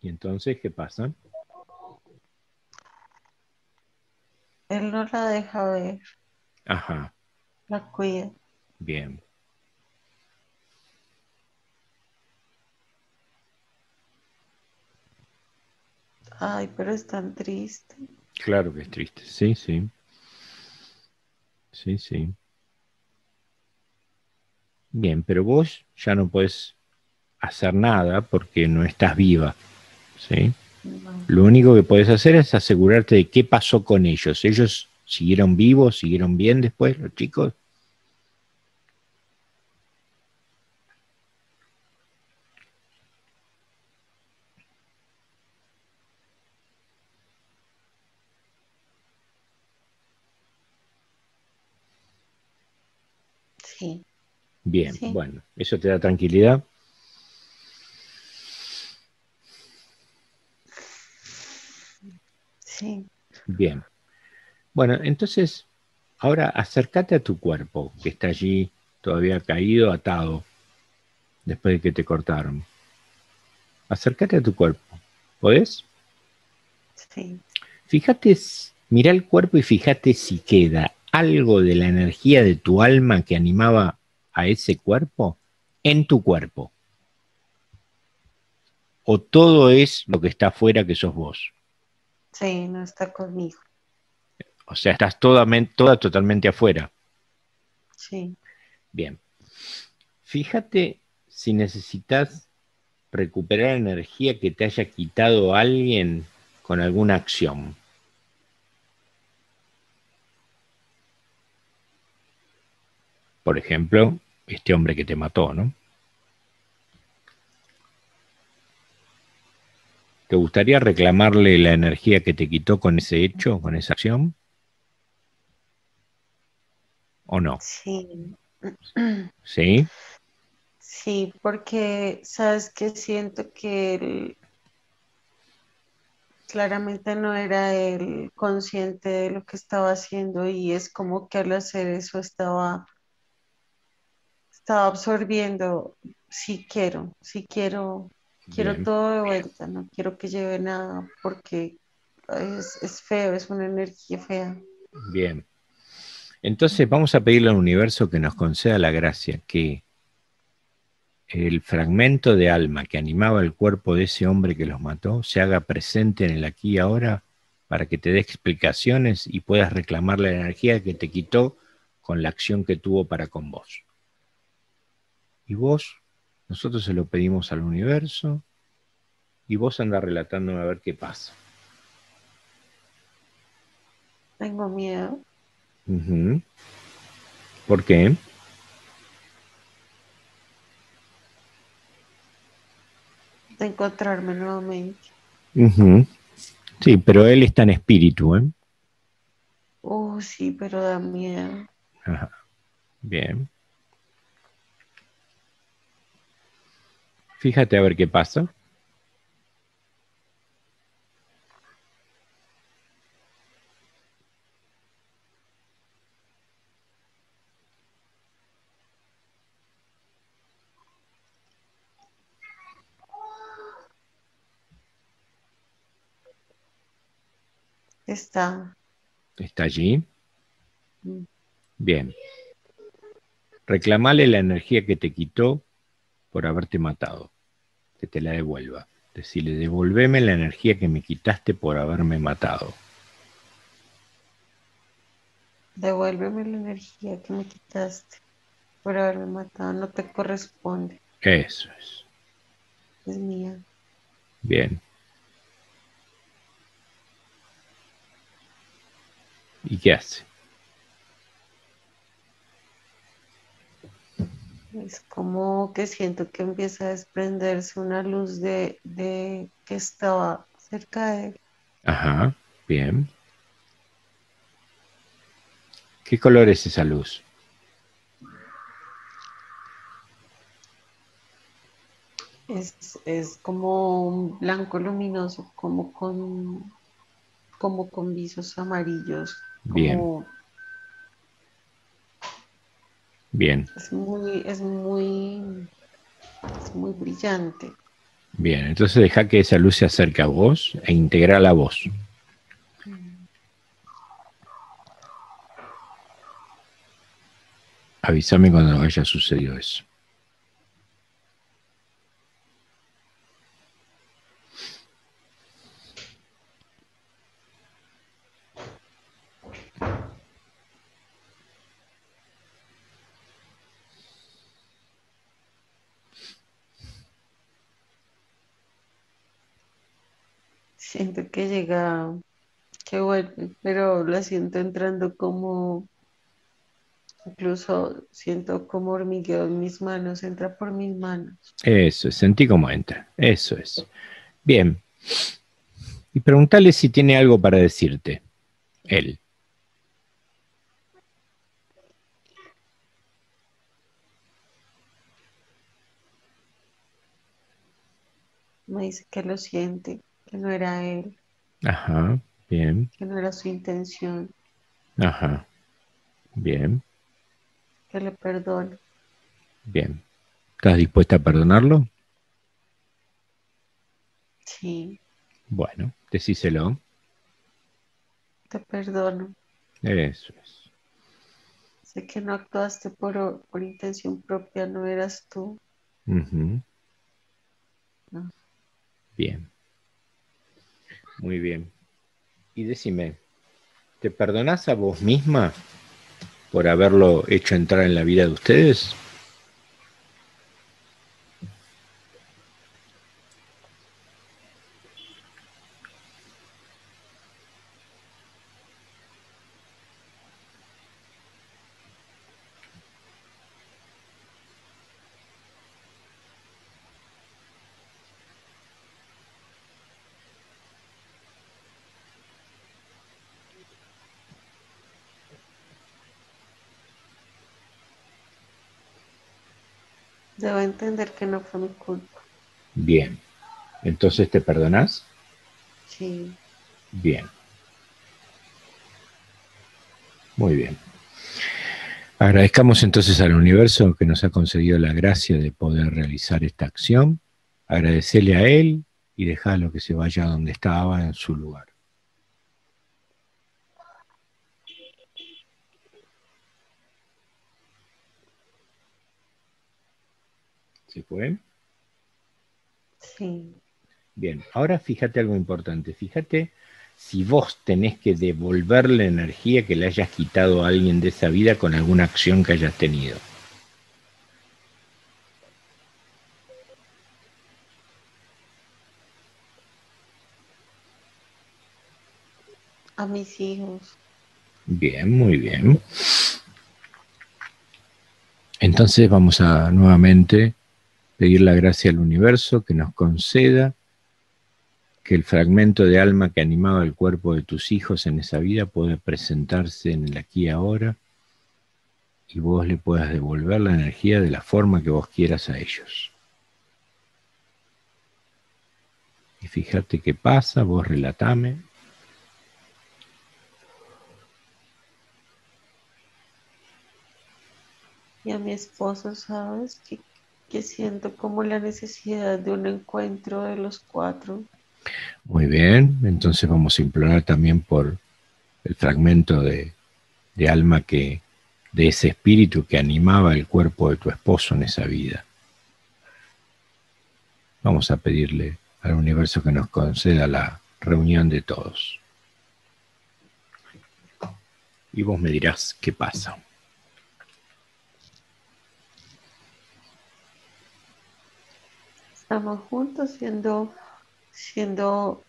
Speaker 1: ¿Y entonces qué pasa?
Speaker 2: Él no la deja ver,
Speaker 1: Ajá,
Speaker 2: la cuida.
Speaker 1: bien.
Speaker 2: Ay, pero es tan triste.
Speaker 1: Claro que es triste. Sí, sí, sí, sí. Bien, pero vos ya no puedes hacer nada porque no estás viva, ¿sí?
Speaker 2: No.
Speaker 1: Lo único que puedes hacer es asegurarte de qué pasó con ellos. ¿Ellos siguieron vivos, siguieron bien después, los chicos?
Speaker 2: Sí,
Speaker 1: Bien,
Speaker 2: sí,
Speaker 1: bueno, eso te da tranquilidad.
Speaker 2: sí.
Speaker 1: Bien, bueno, entonces ahora acércate a tu cuerpo, que está allí todavía caído, atado, después de que te cortaron. Acércate a tu cuerpo. ¿Podés?
Speaker 2: Sí,
Speaker 1: Fíjate, mira el cuerpo y fíjate si queda algo de la energía de tu alma que animaba a ese cuerpo en tu cuerpo. O todo es lo que está afuera que sos vos.
Speaker 2: sí, no está conmigo.
Speaker 1: O sea, estás toda totalmente afuera.
Speaker 2: Sí,
Speaker 1: Bien. Fíjate si necesitas recuperar energía que te haya quitado alguien con alguna acción. Por ejemplo, este hombre que te mató, ¿no? ¿Te gustaría reclamarle la energía que te quitó con ese hecho, con esa acción? ¿O no?
Speaker 2: sí.
Speaker 1: ¿Sí?
Speaker 2: Sí, porque sabes que siento que él claramente no era él consciente de lo que estaba haciendo y es como que al hacer eso estaba absorbiendo. Sí quiero
Speaker 1: Bien,
Speaker 2: todo de vuelta, no quiero que lleve nada porque es feo, es una energía fea.
Speaker 1: bien. Entonces vamos a pedirle al universo que nos conceda la gracia, que el fragmento de alma que animaba el cuerpo de ese hombre que los mató se haga presente en el aquí y ahora para que te dé explicaciones y puedas reclamar la energía que te quitó con la acción que tuvo para con vos. Y vos, nosotros se lo pedimos al universo y vos andás relatándome a ver qué pasa.
Speaker 2: Tengo miedo
Speaker 1: Ujú. ¿Por qué?
Speaker 2: de encontrarme nuevamente.
Speaker 1: Ujú. Sí, pero él está en espíritu, ¿eh?
Speaker 2: Sí, pero da miedo.
Speaker 1: Ajá. Bien. Fíjate a ver qué pasa.
Speaker 2: Está.
Speaker 1: ¿Está allí?
Speaker 2: Mm.
Speaker 1: Bien. Reclamale la energía que te quitó por haberte matado. Que te la devuelva. Decirle, devolveme la energía que me quitaste por haberme matado.
Speaker 2: Devuélveme la energía que me quitaste por haberme matado. No te corresponde.
Speaker 1: Eso es.
Speaker 2: Es mía.
Speaker 1: Bien. ¿Y qué hace?
Speaker 2: Es como que siento que empieza a desprenderse una luz de que estaba cerca de él.
Speaker 1: Ajá. Bien. ¿Qué color es esa luz?
Speaker 2: Es como un blanco luminoso, como con visos amarillos,
Speaker 1: Bien.
Speaker 2: como
Speaker 1: Bien.
Speaker 2: es muy brillante.
Speaker 1: Bien. Entonces deja que esa luz se acerque a vos e integra la voz.
Speaker 2: Mm.
Speaker 1: Avísame cuando haya sucedido eso.
Speaker 2: Siento que llega, que vuelve, pero la siento entrando como, incluso siento como hormigueo en mis manos, entra por mis manos.
Speaker 1: Eso es. Sentí cómo entra. Eso es. Bien. Y preguntale si tiene algo para decirte. Él.
Speaker 2: Me dice que lo siente, que no era él,
Speaker 1: Ajá. Bien.
Speaker 2: que no era su intención,
Speaker 1: Ajá. Bien.
Speaker 2: que le perdona.
Speaker 1: Bien. ¿Estás dispuesta a perdonarlo?
Speaker 2: Sí,
Speaker 1: Bueno, decíselo.
Speaker 2: te perdono.
Speaker 1: Eso es.
Speaker 2: Sé que no actuaste por intención propia, no eras tú.
Speaker 1: Ujú.
Speaker 2: No.
Speaker 1: Bien. Muy bien. Y decime, ¿te perdonás a vos misma por haberlo hecho entrar en la vida de ustedes?
Speaker 2: Debo entender que no fue mi culpa.
Speaker 1: Bien. Entonces, ¿te perdonás?
Speaker 2: Sí,
Speaker 1: Bien. Muy bien. Agradezcamos entonces al universo que nos ha concedido la gracia de poder realizar esta acción. Agradecerle a él y dejarlo que se vaya donde estaba en su lugar. ¿Se fue?
Speaker 2: sí.
Speaker 1: Bien, ahora fíjate algo importante. Fíjate si vos tenés que devolverle energía que le hayas quitado a alguien de esa vida con alguna acción que hayas tenido.
Speaker 2: A mis hijos.
Speaker 1: Bien, muy bien. Entonces vamos a nuevamente pedir la gracia al universo que nos conceda que el fragmento de alma que animaba el cuerpo de tus hijos en esa vida pueda presentarse en el aquí y ahora y vos le puedas devolver la energía de la forma que vos quieras a ellos. Y fíjate qué pasa, vos relatame.
Speaker 2: Y a mi esposo, ¿sabes? Que siento como la necesidad de un encuentro de los cuatro.
Speaker 1: Muy bien, entonces vamos a implorar también por el fragmento de alma de ese espíritu que animaba el cuerpo de tu esposo en esa vida. Vamos a pedirle al universo que nos conceda la reunión de todos. Y vos me dirás qué pasa.
Speaker 2: Estamos juntos siendo, siendo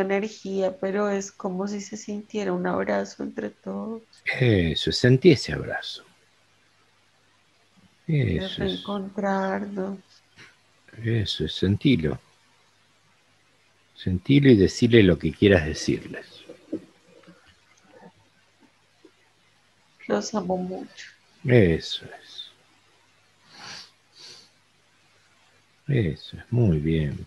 Speaker 2: energía, pero es como si se sintiera un abrazo entre todos,
Speaker 1: Eso, sentí ese abrazo.
Speaker 2: de reencontrarnos.
Speaker 1: Eso es, sentilo. Sentilo y decirle lo que quieras decirles.
Speaker 2: Los amo mucho.
Speaker 1: Eso es. Eso es, muy bien.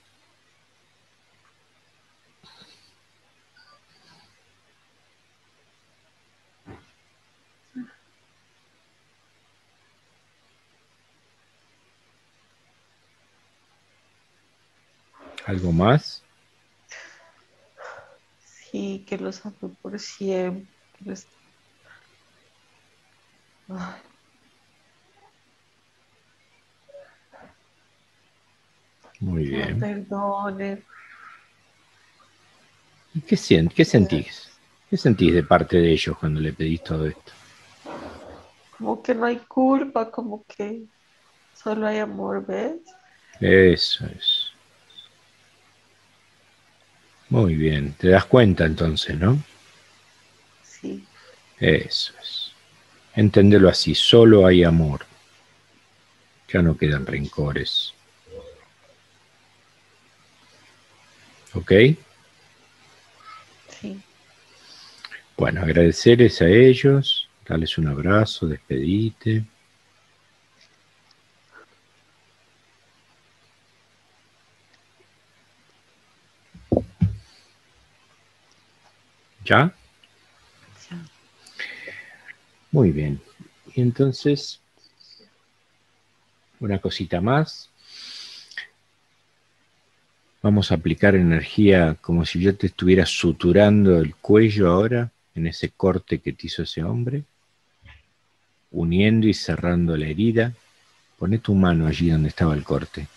Speaker 1: ¿Algo más?
Speaker 2: Sí, que los amo por siempre. Ay,
Speaker 1: Muy
Speaker 2: que me
Speaker 1: bien.
Speaker 2: perdonen.
Speaker 1: ¿Y qué sentís? ¿Qué sentís de parte de ellos cuando le pedís todo esto?
Speaker 2: Como que no hay culpa, como que solo hay amor, ¿ves?
Speaker 1: Eso es. Muy bien. ¿Te das cuenta entonces, no?
Speaker 2: Sí,
Speaker 1: Eso es. Enténdelo así, solo hay amor. Ya no quedan rencores. ¿Ok?
Speaker 2: sí.
Speaker 1: Bueno, agradecerles a ellos, darles un abrazo, despedirte. ¿Ya?
Speaker 2: Ya.
Speaker 1: Muy bien. Y entonces, una cosita más. Vamos a aplicar energía como si yo te estuviera suturando el cuello ahora, en ese corte que te hizo ese hombre, uniendo y cerrando la herida. Poné tu mano allí donde estaba el corte.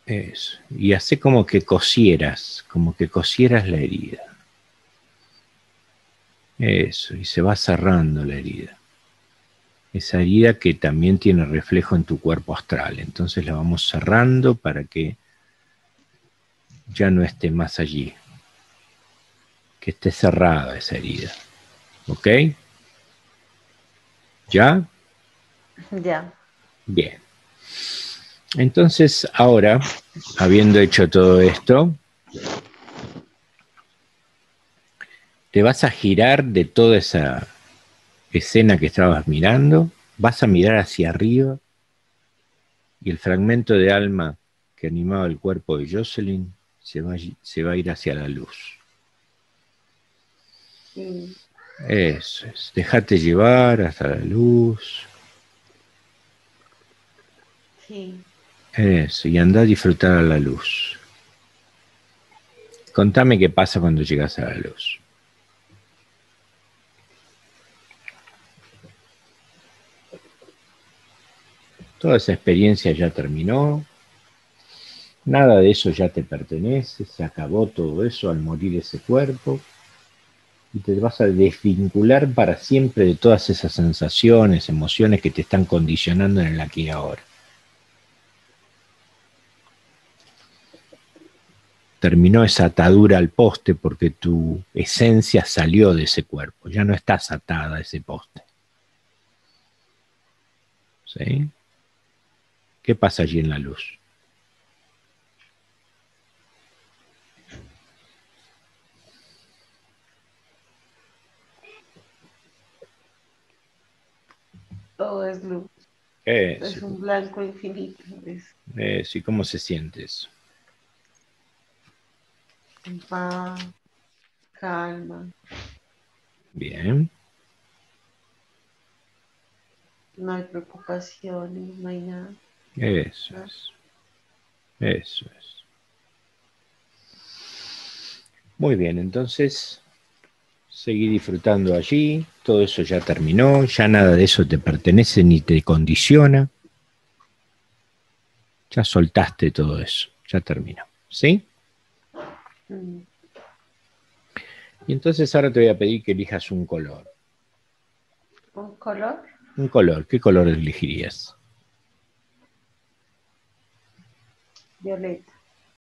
Speaker 1: Eso. Y hace como que cosieras la herida. Eso. Y se va cerrando la herida. Esa herida que también tiene reflejo en tu cuerpo astral. Entonces la vamos cerrando para que ya no esté más allí. Que esté cerrada esa herida. ¿Ok? ¿Ya?
Speaker 2: Ya.
Speaker 1: Bien. Entonces ahora, habiendo hecho todo esto, te vas a girar de toda esa escena que estabas mirando, vas a mirar hacia arriba y el fragmento de alma que animaba el cuerpo de Jocelyn se va a ir hacia la luz.
Speaker 2: Sí.
Speaker 1: Eso es, déjate llevar hasta la luz.
Speaker 2: Sí.
Speaker 1: Eso, y anda a disfrutar a la luz. Contame qué pasa cuando llegas a la luz. Toda esa experiencia ya terminó, nada de eso ya te pertenece, se acabó todo eso al morir ese cuerpo y te vas a desvincular para siempre de todas esas sensaciones, emociones que te están condicionando en el aquí y ahora. Terminó esa atadura al poste porque tu esencia salió de ese cuerpo, ya no estás atada a ese poste. ¿Sí? ¿Qué pasa allí en la luz?
Speaker 2: Todo es luz.
Speaker 1: Eso,
Speaker 2: Es un blanco infinito. Es
Speaker 1: eso, ¿y cómo se siente eso?
Speaker 2: paz, calma.
Speaker 1: Bien,
Speaker 2: No hay preocupaciones, no hay nada.
Speaker 1: Eso es. Eso es. Muy bien, entonces seguí disfrutando allí. Todo eso ya terminó. Ya nada de eso te pertenece ni te condiciona. Ya soltaste todo eso. Ya terminó. ¿Sí?
Speaker 2: Mm.
Speaker 1: Y entonces ahora te voy a pedir que elijas un color.
Speaker 2: ¿Un color?
Speaker 1: Un color. ¿Qué color elegirías?
Speaker 2: Violeta.